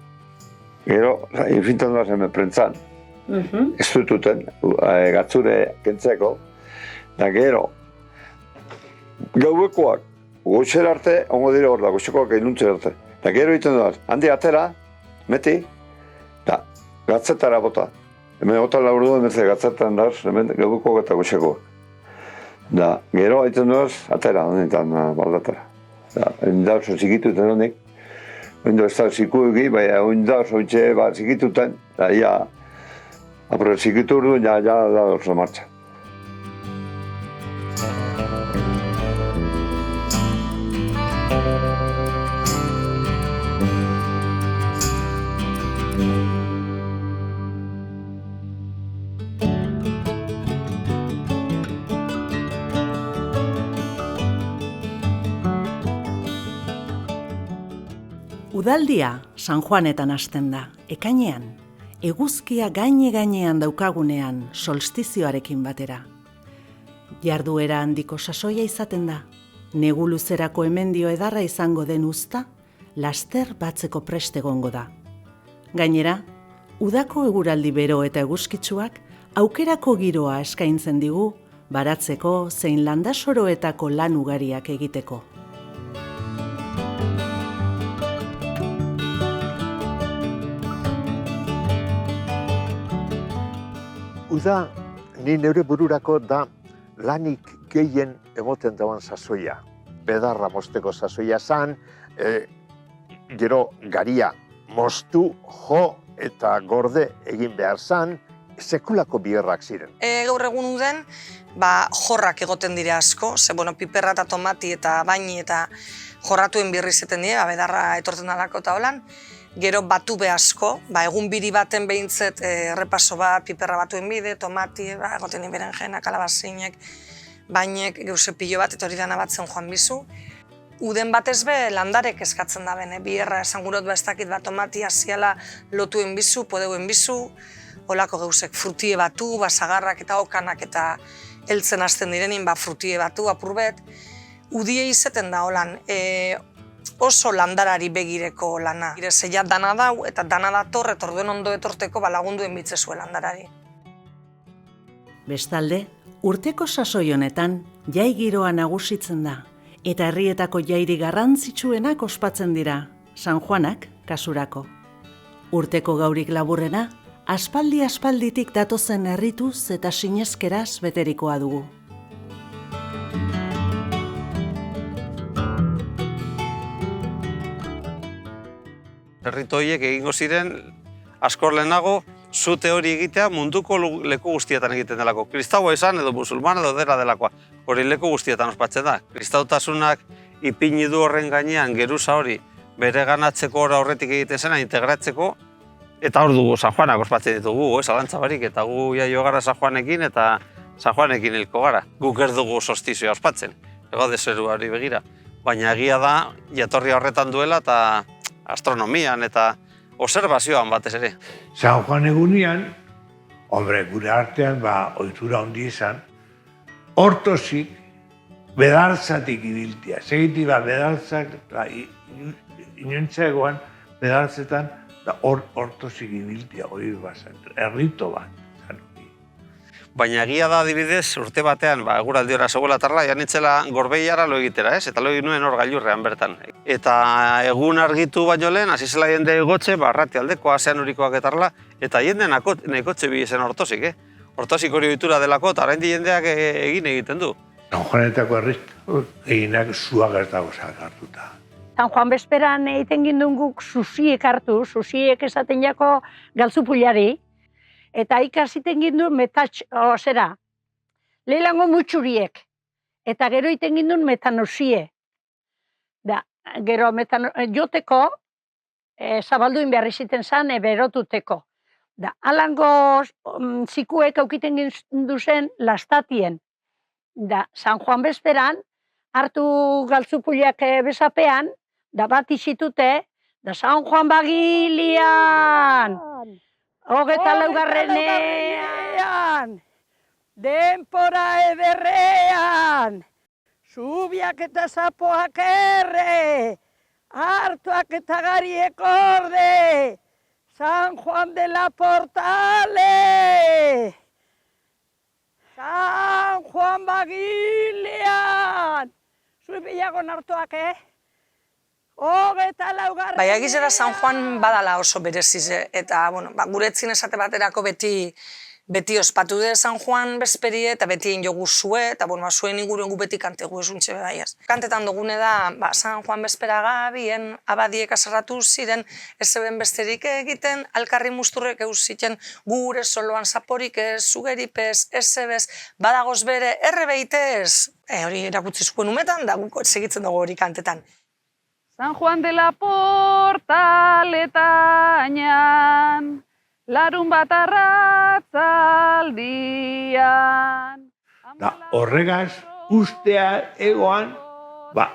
gero, infintan da zen prentzan, ez dututen, gatzure kentzeko, da gero, gauekoak, goxer arte, ongo dire hor da, goxekoak inuntzer arte. Da gero egiten dut, handi atera, meti, da, gatzetara bota. Hemen gota laurdu emertze gatzetan da, hemen gauekoak eta goxekoak. Da, gero egiten dut, atera, honetan baldatara. Da, da oso zikituten honek, oindo ez da zikuegi, baina oindo oso itxe zikituten, da, ia, apure zikitu urdu, ja da oso martxa. Udaldia San Juanetan hasten da, ekainean, eguzkia gainean daukagunean solstizioarekin batera. Jarduera handiko sasoia izaten da, negu luzerako hemendio edarra izango den uzta, laster batzeko prest egongo da. Gainera, udako eguraldi bero eta eguzkitsuak aukerako giroa eskaintzen digu, baratzeko zein landasoroetako lan ugariak egiteko. Uda, ni neure bururako da lanik gehien emoten dagoen sasoia. Bedarra mosteko sasoia zan, gero garia mostu, jo eta gorde egin behar zan, sekulako biherrak ziren. Gaur egun uden, jorrak egoten dira asko, ze piperra eta tomati eta baini eta jorratuen birri zeten dira, bedarra etortzen dalako eta holan. Gero batu be asko, egun biri baten behintzet errepaso bat, piperra batuen bide, tomati, egoten berenjena, kalabazinek, bainek, geuse pilo bat, eta hori dana batzen joan bizu. Uden batez be landarek eskatzen da bene, biherra esan gurot ez dakit tomati hasiala lotuen bizu, podeuen bizu, holako geusek frutie batu, sagarrak eta okanak eta heltzen hasten direnin frutie batu, apurbet. Udie izeten da holan, oso landarari begireko lana. Zeia dana dau eta dana dator, etorduen ondo etorteko lagunduen bitzezue landarari. Bestalde, urteko sasoi honetan jai giroa nagusitzen da, eta herrietako jairi garrantzitsuenak ospatzen dira, San Juanak kasurako. Urteko gaurik laburrena, aspalditik datozen herrituz eta sineskeraz beterikoa dugu. Herrito horiek egingo ziren, askor lehenago, zute hori egitea munduko leku guztietan egiten delako. Kristaua izan edo musulman edo dela delakoa, hori leku guztietan ospatzen da. Kristautasunak ipini du horren gainean geruza hori bere ganatzeko ora horretik egiten zena, integratzeko, eta hor dugu San Juanak ospatzen ditugu, zalantza barik, eta gu jaio gara San Juanekin eta San Juanekin hilko gara. Guk ez dugu solstizioa ospatzen, ego deseruari begira. Baina egia da, jatorri horretan duela eta astronomian eta observazioan batez ere. San Juan egunean, gure artean, ohitura handi izan, hortozik, bedartzatik ibiltia. Segiti bedartzak, inontza egoan, pedantzetan, da hortozik ibiltia hori bazen, errito bat. Baina egia da adibidez, urte batean, eguraldi ora zegoela tarla, janitzela Gorbeiara lo egitera, ez? Eta lo egin nuen hor gailurrean bertan. Eta egun argitu baino lehen, hasi zela jende egotxe, arrati aldeko, asean urikoak etarla, eta jende nekotxe bi zen hortozik, Hortozik hori ohitura delako, eta oraindik jendeak egin egiten du. San Juanetako herriz eginak zuak ez dago hartuta. San Juan bezperan egiten ginduen guk susiek hartu, susiek esaten jako galtzupulari, eta ikasiten ginduen lehelango mutxuriek, eta gero egiten ginduen metanosie. Gero joteko, zabalduin behar iziten zan, berotuteko. Alango zikuek aukiten ginduzen lastatien. San Juan bezperan, hartu galtzupuliak bezapean, bat izitute, San Juan bagilian! Hogeta laugarrenean, denpora ederrean, zubiak eta zapoak erre, hartuak eta gariek orde, San Juan de la Portale, San Juan bagilean, zubiagon hartuak, Hogeta laugarrenean. Baina egizera San Juan badala oso bereziz, eta guretzin esate baterako beti ospatu de San Juan bezperie, eta beti egin jogu zue, eta zuen inguruen gu beti kantegu esuntxe bedaiaz. Kantetan dugune da, San Juan bezperaga bien abadiek azarratu ziren, ez zeben besterik egiten, alkarri musturrek eusiten gure soloan zaporik ez, zugeripez, ez zebez, badagoz bere, errebeitez, hori erakutsi zuen umetan, da guk segitzen dugu hori kantetan. San Juan de la Portaletañan, larun bat arratzaldian. Horregaz, ustea egoan,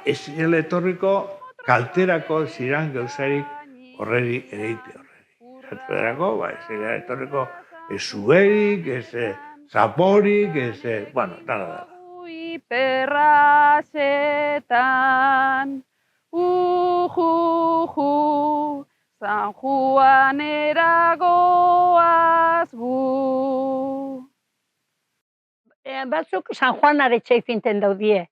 ez zinela etorriko kalterako ziran gauzarik horreri ereite horreri. Zerako, ez zinela etorriko ez zuberik, ez zaporik, ez, dara. Perrasetan, San Juanera goaz gu. Batzuk San Juan aretxa ifinten daudie.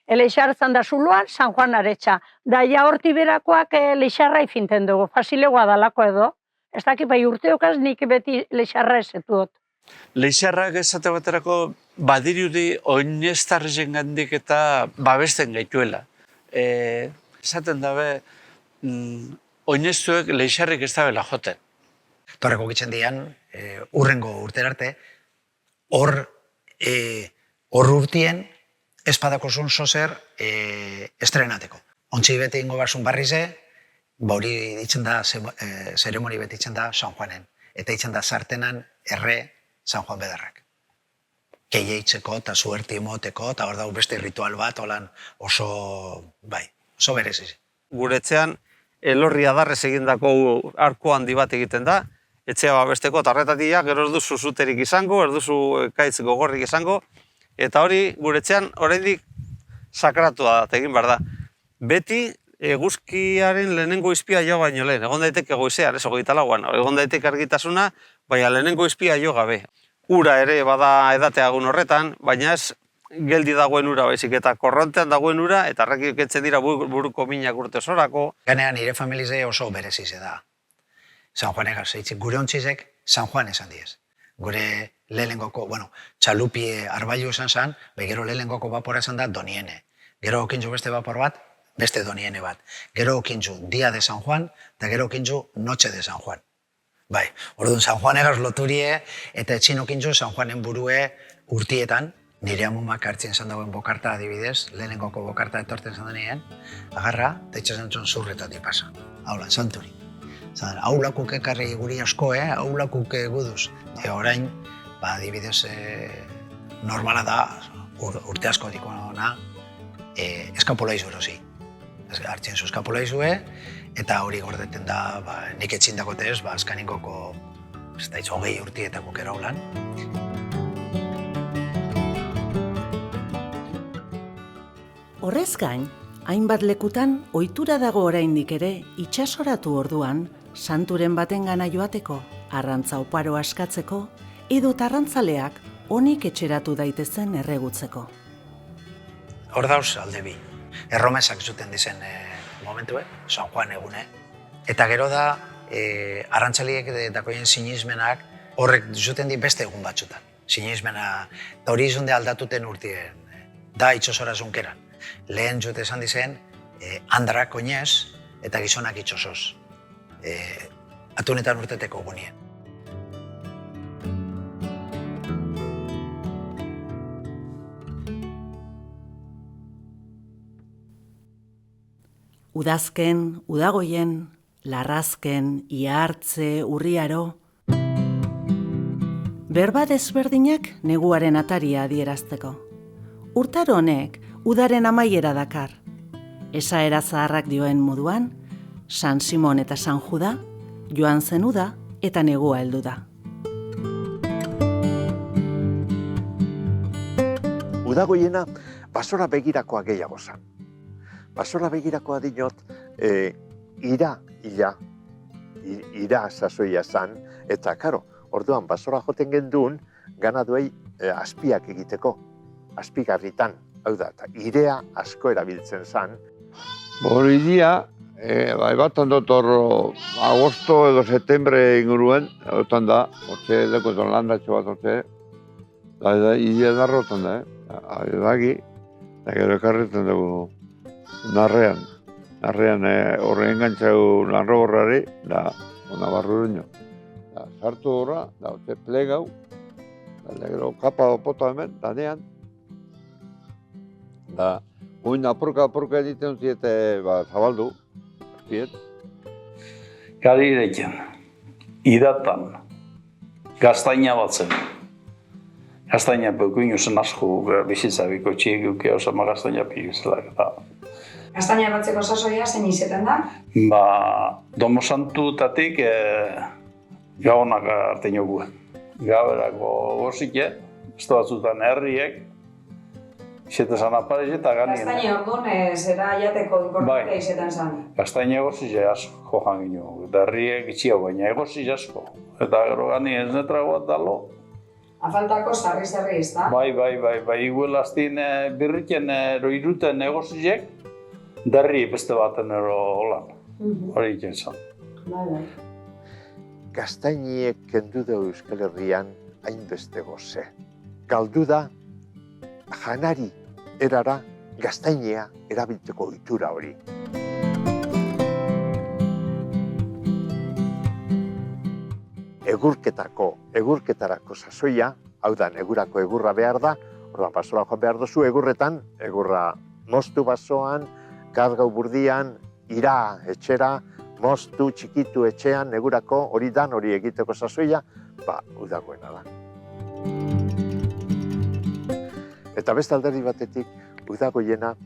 Eleixartzan da zuloan, San Juan aretxa. Da ja horti berakoak leixarra ifinten dugu, fasilegoa dalako edo. Ez dakit bai urteokaz nik beti leixarra ezetuot. Leixarrak esate baterako badirudi oineztarren gandik eta babesten gaituela. Esaten dabe, oineztuek leixarrik ez dabela joten. Torreko gitzen dian, urrengo urterarte, hor urtien espadako zun zozer estrenateko. Ontsi beti ingo barzun barrize, hori ditzen da, zeremoni beti ditzen da San Juanen. Eta ditzen da sartenan erre San Juan Bedarrak. Keie itzeko eta zuerti emoteko, eta hor dago beste ritual bat, oso bereziz. Guretzean, elorri adarrez egindako arko handi bat egiten da, etxea babesteko, eta horretatik gero ez duzu zuterik izango, ez duzu kaitz gogorrik izango, eta hori guretzean oraindik sakratua da, egin behar da. Beti eguzkiaren lehenengo izpia jo baino lehen, egon daiteke goizean, ez 24an, egon daiteke argitasuna, baina lehenengo izpia jo gabe. Ura ere bada edateagun horretan, baina ez geldi dagoen ura baizik, eta korrontean dagoen ura, eta arrakik etzen dira buruko minak urte osorako. Ganean nire familize oso berezize da. San Juanegaz eitzik, gure ontzizek San Juan esan diez. Gure lehengoko, txalupie arbailu esan zan, gero lehengoko vapora esan da Doniene. Gero okintzu beste vapor bat, beste Doniene bat. Gero okintzu Dia de San Juan, eta gero okintzu Noche de San Juan. Bai, orduan San Juanegaz loturie, eta etxin okintzu San Juanen burue urtietan, nire amumak hartzen zan dagoen bokarta adibidez, lehenengoko bokarta etorten zan denean, agarra, eta itxasen zuen zurretatik pasa. Haulan, santuri. Zan, haulakuk ekarri guri asko, haulakuk guduz. Orain, adibidez, normala da, urte asko dikona, eskapola izu erosi. Hartzen zu eskapola izue, eta hori gordeten da, nik etxin dakotez, azkaningoko, ez da, 20 urtietako kera haulan. Horrez gain, Hainbat lekutan, ohitura dago oraindik ere, itsasoratu orduan, santuren batengana joateko, arrantza oparo askatzeko, edo arrantzaleak onik etxeratu daitezen erregutzeko. Hor dauz alde bi. Erromesak zuten dizen momentue, San Juan egune. Eta gero da, arrantzaliek dakoien sinismenak horrek zuten di beste egun batzutan. Sinismena, eta hori izunde aldatuten urtien, da itxosora zunkeran. Lehen zute esan dizen, andrak oinez eta gizonak itxosoz. Atunetan urteteko gunien. Udazken, udagoien, larrazken, ihartze, urriaro. Berba desberdinak neguaren ataria adierazteko. Urtaro honek udaren amaiera dakar. Esaera zaharrak dioen moduan, San Simon eta San Juda, joan zen uda eta negua heldu da. Udagoiena basora begirakoa gehiago zen. Basora begirakoa dinot, ira sasoia zan, eta karo, orduan basora joten genduen ganaduei azpiak egiteko, azpigarritan, hau da, eta irea asko erabiltzen zan. Hori dia, bat ondot hor agosto edo septembre inguruen, otan da, hortxe lekoetan landatxo bat hortxe, da irea darrotan da, adagi, eta gero ekarretzen dugu narrean horre engantzau narro horrari, da, nabarrureño. Da, sartu horra, da, hortxe plegau, da, gero kapa opota hemen, danean, da, oin apurka egiten ziete, zabaldu, ziet. Gari irekin, idatan, gaztaina bat zen. Gaztaina peukuin usen asko bizitzabiko txiek eukea osama gaztaina piluzelak eta. Gaztaina batzeko sasoia zein izetan da? Domo Santutatik gabonak arte joguen. Gaberako gozike, beste batzutan herriek, izetan zan aparez eta ganien. Gaztaina orduan zera jateko importantea izetan zan? Gaztaina egozize asko joan gino, eta herriek itxia baina egozize asko. Eta gero ganien ez netrago bat dalo. Afaltako sarri-sarri ez da? Bai, iguelaztin birriken iruten egozizek, derri beste baten holan, hori iken zan. Gaztainiek kendu da Euskal Herrian hainbeste goze. Galdu da janari erara gaztainea erabiltzeko ohitura hori. Egurketarako sasoia, hau da, egurako egurra behar da, orduan basora joan behar duzu egurretan, egurra moztu basoan, gazgau burdian, ira etxera, moztu, txikitu etxean, egurako hori dan, hori egiteko sasoia, udagoena da. Eta beste alderdi batetik, udagoiena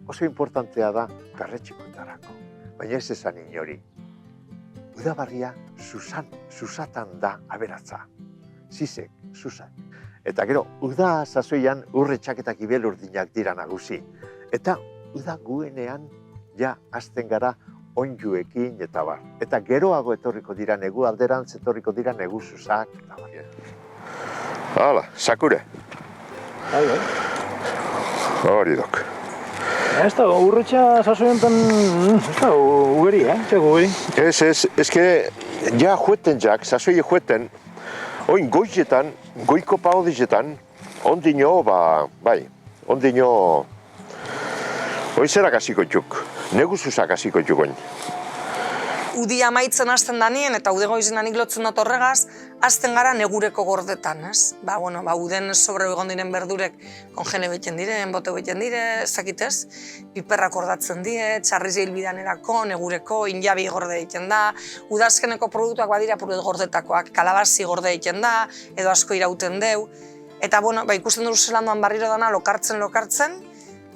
oso importantea da perretxikoetarako, baina ez esan inori. Udabarria susatan da aberatza, zizek, susan. Eta gero, uda sasoian urre txaketak ibel urdinak dira nagusi. Eta uda guenean ja hasten gara onjuekin eta bar. Eta geroago etorriko dira negu alderantz, etorriko dira negu susak eta bar. Hala, sakure. Hori dok. Ez da, urretxa sasoiantan, ez da, ugeri, txeko ugeri. Ez que, ja jueten jak, sasoi jueten, oin goizetan, goiko paodizetan, ondino, ondino, oizerak hasiko txuk, neguzuzak hasiko txuk oin. Udi amaitzen hasten danien eta ude goizenan iklotzen dut horregaz, hasten gara negureko gordetan, ez? Uden sobre egon diren berdurek konjene beten diren, bote beten dire, ezakitez, piperrak gordatzen die, txarriz hilbidanerako, negureko, injabi gorde egiten da, udazkeneko produktuak badira gordetakoak, kalabazi gorde egiten da, edo asko irauten deu. Eta ikusten dut zelandoan barriro dana lokartzen,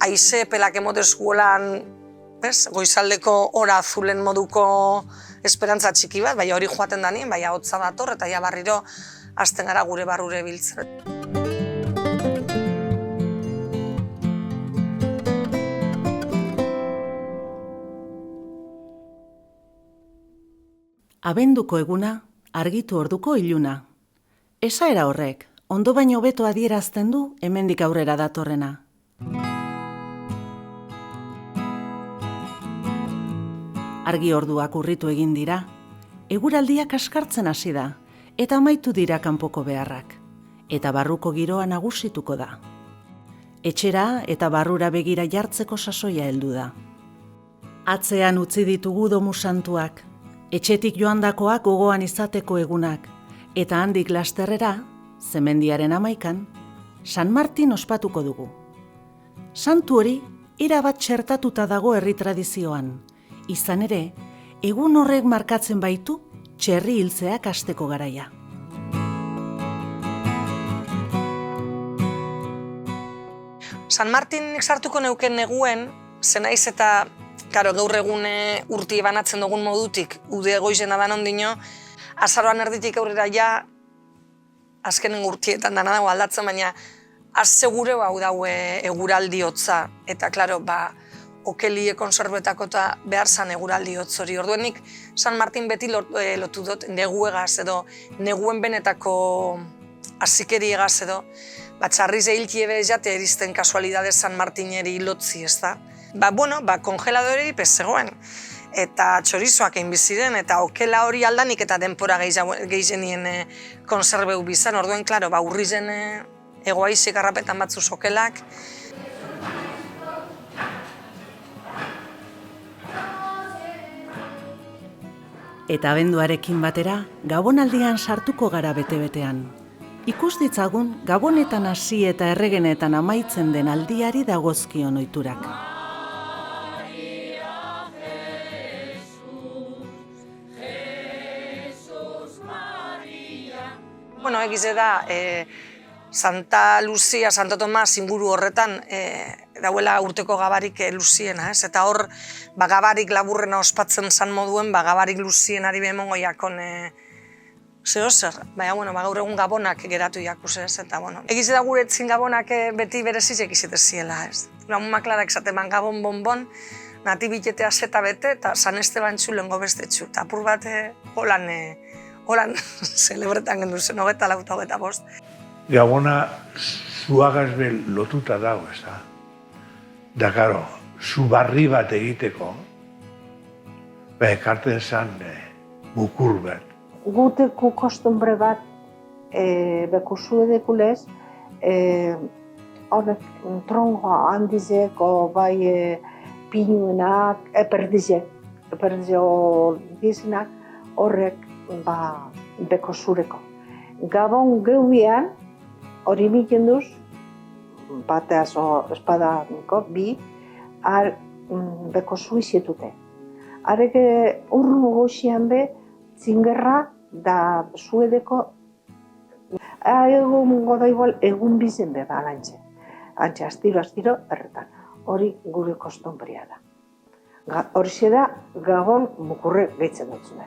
haize pelak emotez guelan, goizaldeko ora azulen moduko esperantza txiki bat, hori joaten danien, hotza dator eta barriro hasten gara gure barrure biltzen. Abenduko eguna, argitu orduko iluna. Esaera horrek, ondo baino hobeto adierazten du hemendik aurrera datorrena. Argi orduak urritu egin dira, eguraldiak askartzen hasi da, eta amaitu dira kanpoko beharrak, eta barruko giroa nagusituko da. Etxera eta barrura begira jartzeko sasoia heldu da. Atzean utzi ditugu domu santuak, etxetik joandakoak gogoan izateko egunak, eta handik lasterrera, zemendiaren 11an, San Martin ospatuko dugu. Santu hori, erabat txertatuta dago herri tradizioan, izan ere, egun horrek markatzen baitu txerri hiltzeak hasteko garaia. San Martin sartuko neuken neguen, zenaiz eta gaur egun urti banatzen dugun modutik, ude goizena dan ondino, azaroan erditik aurrera ja, azkenen urtietan dana dago aldatzen, baina azsegure hau daue eguraldi hotza, eta klaro, okelie konservetako eta behar zan eguraldi hotz hori. Orduenik, San Martin beti lotu dut neguegaz edo neguen benetako azikeriegaz edo, txarriz ehiltie jate erizten kasualidade San Martineri lotzi, ez da? Kongeladoreri zegoen, eta txorizoak egin biziren, eta okela hori aldanik eta denpora gehizenien konserbeu bizan. Orduen, klaro, urri zen egoaizik garrapetan batzuz okelak. Eta abenduarekin batera, gabonaldian sartuko gara bete-betean. Ikus ditzagun, gabonetan hasi eta erregenetan amaitzen den aldiari dagozkion ohiturak. Egize da, Santa Lucia, Santo Tomas inguru horretan dauela urteko gabarik luziena, ez? Eta hor, gabarik laburrena ospatzen zan moduen, gabarik luzienari behemongo jakon zer. Gaur egun gabonak geratu jakuz, ez? Eta, egize da gure etzin gabonak beti berezizek izete ziela, ez? Amumak klarak esaten gabon bonbon, natibitetea zeta bete, eta San Esteban txulengo bestetxu. Eta apur bat, holan zelebretan gendu zen, 24-25. Gabona zuagaz lotuta dago, ez da? Da, karo, zu barri bat egiteko, ekarten zan bukur bat. Guteku kostumbre bat, beku zuedekulez, horrek trongo handizeko bai pinuenak, perdizek dizenak, horrek beko zureko. Gabon geubian, hori miten duz, bateaz espadaniko, bi, beko zuizetute. Arek urru goxian be, zingerra da zuedeko, egun goda igual, egun bizen be, alantxe. Antxe, astiro, erretan. Hori gure kostumbria da. Horixe da, Gabon mukurre gehitzen dutzune.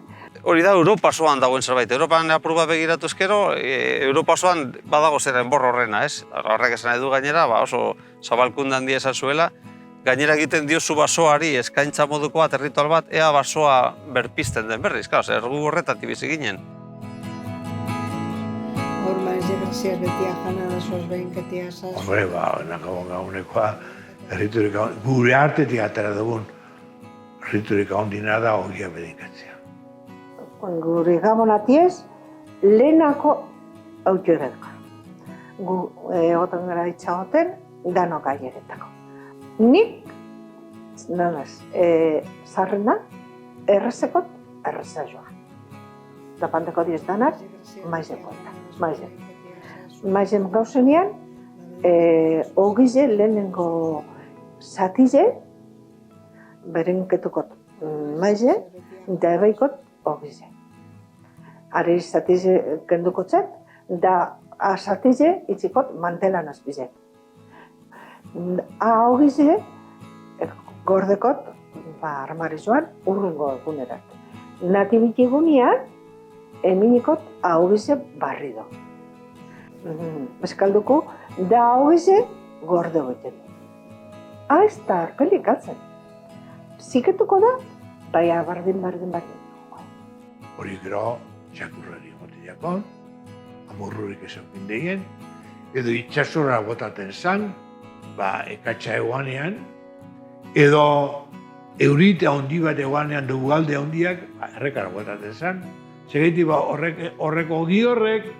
Hori da, Europa osoan dagoen zerbait. Europan apur bat begiratu ezkero, Europa osoan badago zera enbor horrena, ez? Horrek esan nahi du gainera, oso zabalkunde handia esan zuela. Gainera egiten diozu basoari eskaintza moduko bat, erritual bat, ea basoa berpizten den berriz, zer gu horretatik bizi ginen. Hor maiz graziaz betia jana da zoaz behin ketia zaz. Hombre, gabonekoa, erriturik gure artetik atera dugun, erriturik ondina da hogia bedinkatzea. Gure gabonatiez, lehenako auturetako. Gu egoten gara itxagoten, danok aieretako. Nik, zarrena, errezekot, erreza joan. Da panteko diez danak, maizen konta, maizen. Maizen gauzenean, ogize lehenengo zatize, berenketukot maizen, da ebaikot ogize. Ari zatize kendukotzet, da zatize itzikot mantelan azbize. Ogize, gordekot, armari joan, urrungo egunerat. Natibit egunean, eminikot ogize barrido. Eskalduko, da ogize gorde goiten. Ez da arpelik altzen. Ziketuko da, baina bardin. hori gero txakurrari motiakon, amurrurik ezokin degien, edo itxasora botaten zan, ekatxa eguanean, edo eurite handi bat eguanean dugu galde handiak, errekara botaten zan, segeitik horreko ogi horrek,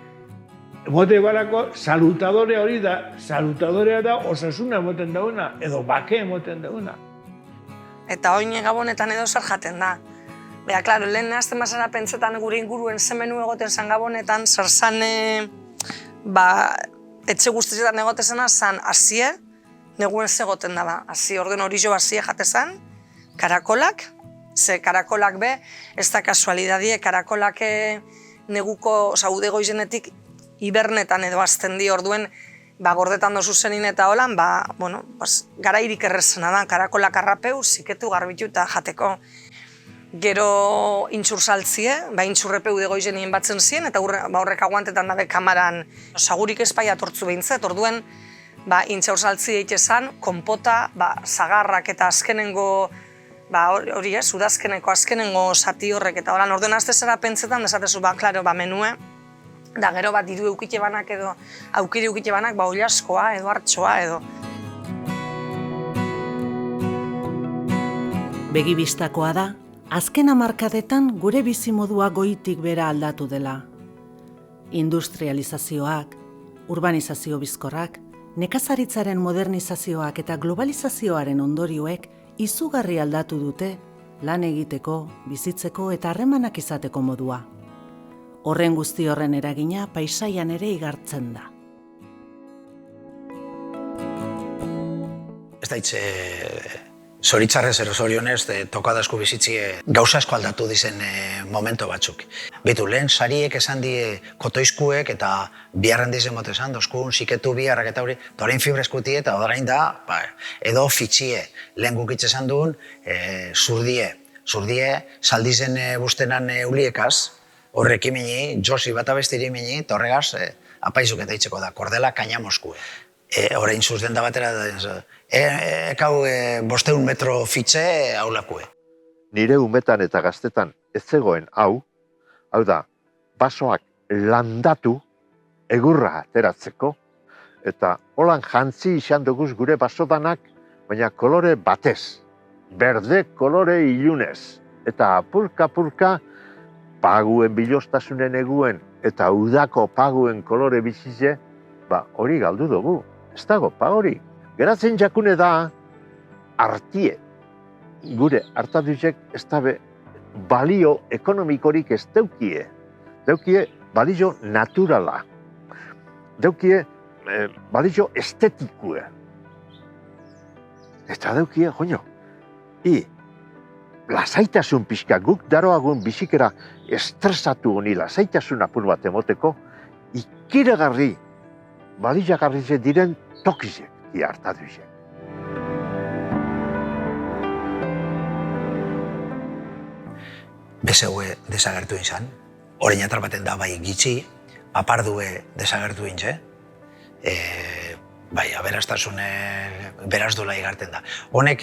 emote barako salutadore hori da, salutadorea da osasuna emoten dauna, edo bake emoten dauna. Eta oin gabonetan edo zer jaten da. Bea, klaro, lehen azten bazara pentsetan gure inguruen zemenu egoten zan gabonetan, zer zan, etxe guztietan egoten zana, zan azie, neguen zegoten daba. Azie, orden hori jo azie jate zan, karakolak, ze karakolak be, ez da kasualidadie, karakolak neguko, ude goizenetik, hibernetan edo azten di orduen, gordetan dozu zenin eta holan, garairik errezena da, karakolak arrapeu, ziketu garbitu eta jateko. Gero intxur saltzie, intxurrepeu de goizenien batzen zien, eta horrek aguantetan dabe kamaran sagurik espai atortzu behintzet, orduen intxur saltzie eitezan, konpota, zagarrak eta azkenengo, hori ez, udazkeneko azkenengo zati horrek, eta horan orduen azte zera pentsetan, desatezu, klaro, menue, da gero diru eukite banak edo, aukiri eukite banak, oliaskoa edo hartxoa edo. Begibistakoa da, azken hamarkadetan gure bizimodua goitik bera aldatu dela. Industrializazioak, urbanizazio bizkorrak, nekazaritzaren modernizazioak eta globalizazioaren ondorioek izugarri aldatu dute lan egiteko, bizitzeko eta harremanak izateko modua. Horren guzti horren eragina paisaian ere igartzen da. Ez da hitz, zoritzarrez ero zorionez, tokadazku bizitzie gauza asko aldatu dizen momento batzuk. Bitu, lehen sariek esan die kotoizkuek eta biharren dizen mote esan, dozkun, siketu biharrak eta hori, eta orain fibrezkutie eta orain da, edo fitxie, lehen gukitze esan duen, zurdie, saldizen bustenan euliekaz, horrek imini, Josi bat abestiri imini, eta horregaz, apaizuk eta hitzeko da, kordela kaina moskue. Horein zuzden da batera, ekau 500 metro fitxe haulakue. Nire umetan eta gaztetan ez zegoen hau da, basoak landatu egurra ateratzeko, eta holan jantzi izan duguz gure basodanak, baina kolore batez, berde kolore ilunez, eta apurka-apurka, paguen bilostasunen eguen eta udako paguen kolore bizize, hori galdu dugu. Ez dago, hori. Geratzen jakune da, artie. Gure hartaduzek ez dabe balio ekonomikorik ez deukie. Deukie balio naturala. Deukie balio estetikue. Eta deukie, joño, lasaitasun pixka, guk daroagun bizikera estresatu honi lasaitasun apur bat emoteko, ikiragarri, baliagarri diren tokizek hartaduzek. Bezeue desagertu izan, orain atar baten da bai gitxi, apardue desagertu intze, aberastasune beraz dola igarten da. Honek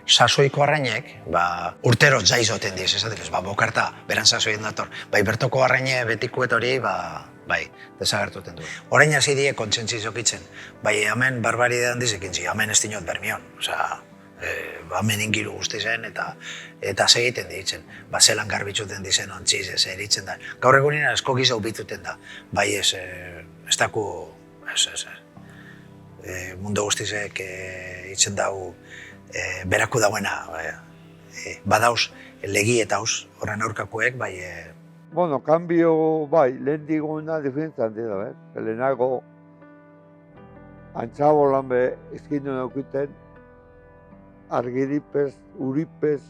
sasoiko arrainek, urtero jaizoten diez, esatik ez, bokarta, beran sasoien dator, bertoko arraine betiko eta hori, desagertuten du. Orain hasi die kontsentzi zokitzen, hemen barbaridean dizekintzi, hemen ez dinot bermion, hemen ingiru guzti zen eta segiten ditzen, zelan garbitzuten dizen ontziz, ez eritzen da. Gaur egunina esko gizau bituten da, ez daku, mundu guztizek itzen dau beraku dauena, badauz legi eta hauz, horren aurkakoek, Bueno, kambio, lehen diguna diferentzia handi da, lehenago antxabolan izkindu naukiten, argiripez, uripez,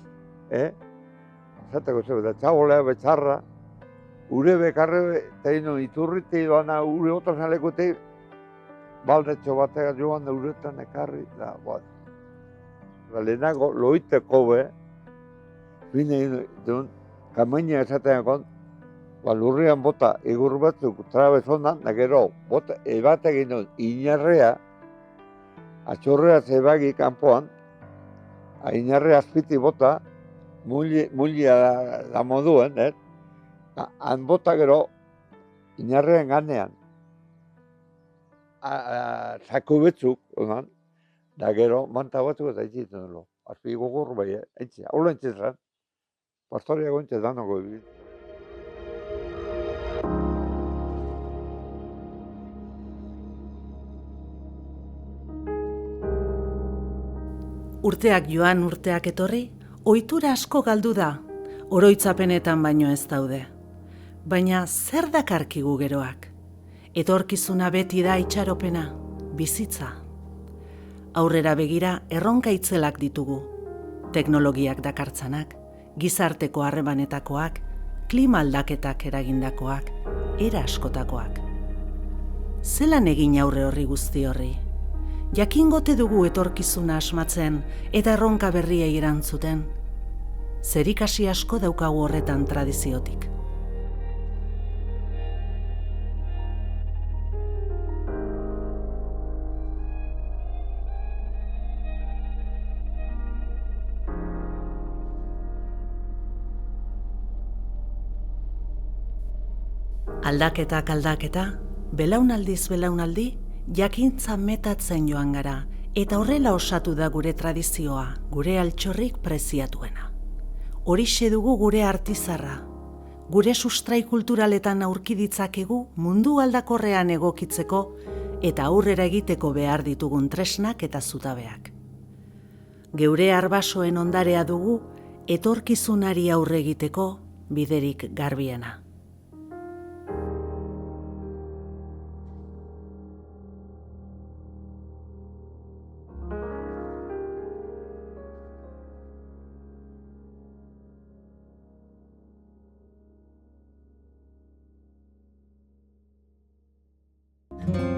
zateko zebe, antxabolea betxarra, ure bekarre, eta iturrite doana ure otrazan lekute, baldetxo batega joan da uretan ekarri, lehenago loiteko fine duen, kamaina esaten egon, lurrian bota egur batzuk trabezonan, da gero, bat egin duen inarrea, atxorrea zebagi kanpoan, inarrea azpiti bota, mulia da moduen, Han bota gero, inarrean ganean, zako betzuk, onan, da gero, manta batzuk eta itxiten dugu. Azpi gogor bai, etxe, hola entxezan, pastoriago entxezan nago egin. Urteak joan, urteak etorri, ohitura asko galdu da, oroitzapenetan baino ez daude. Baina zer dakarkigu geroak? Etorkizuna beti da itxaropena, bizitza. Aurrera begira erronka itzelak ditugu. Teknologiak dakartzanak, gizarteko harremanetakoak, klima aldaketak eragindakoak, era askotakoak. Zelan egin aurre horri guzti horri? Jakingote dugu etorkizuna asmatzen eta erronka berriei erantzuten. Zerikasi asko daukagu horretan tradiziotik. Aldaketak aldaketa, belaunaldiz belaunaldi, jakintza metatzen joan gara, eta horrela osatu da gure tradizioa, gure altxorrik preziatuena. Horixe dugu gure artizarra, gure sustrai kulturaletan aurki ditzakegu mundu aldakorrean egokitzeko eta aurrera egiteko behar ditugun tresnak eta zutabeak. Geure arbasoen ondarea dugu etorkizunari aurre egiteko biderik garbiena. Thank you.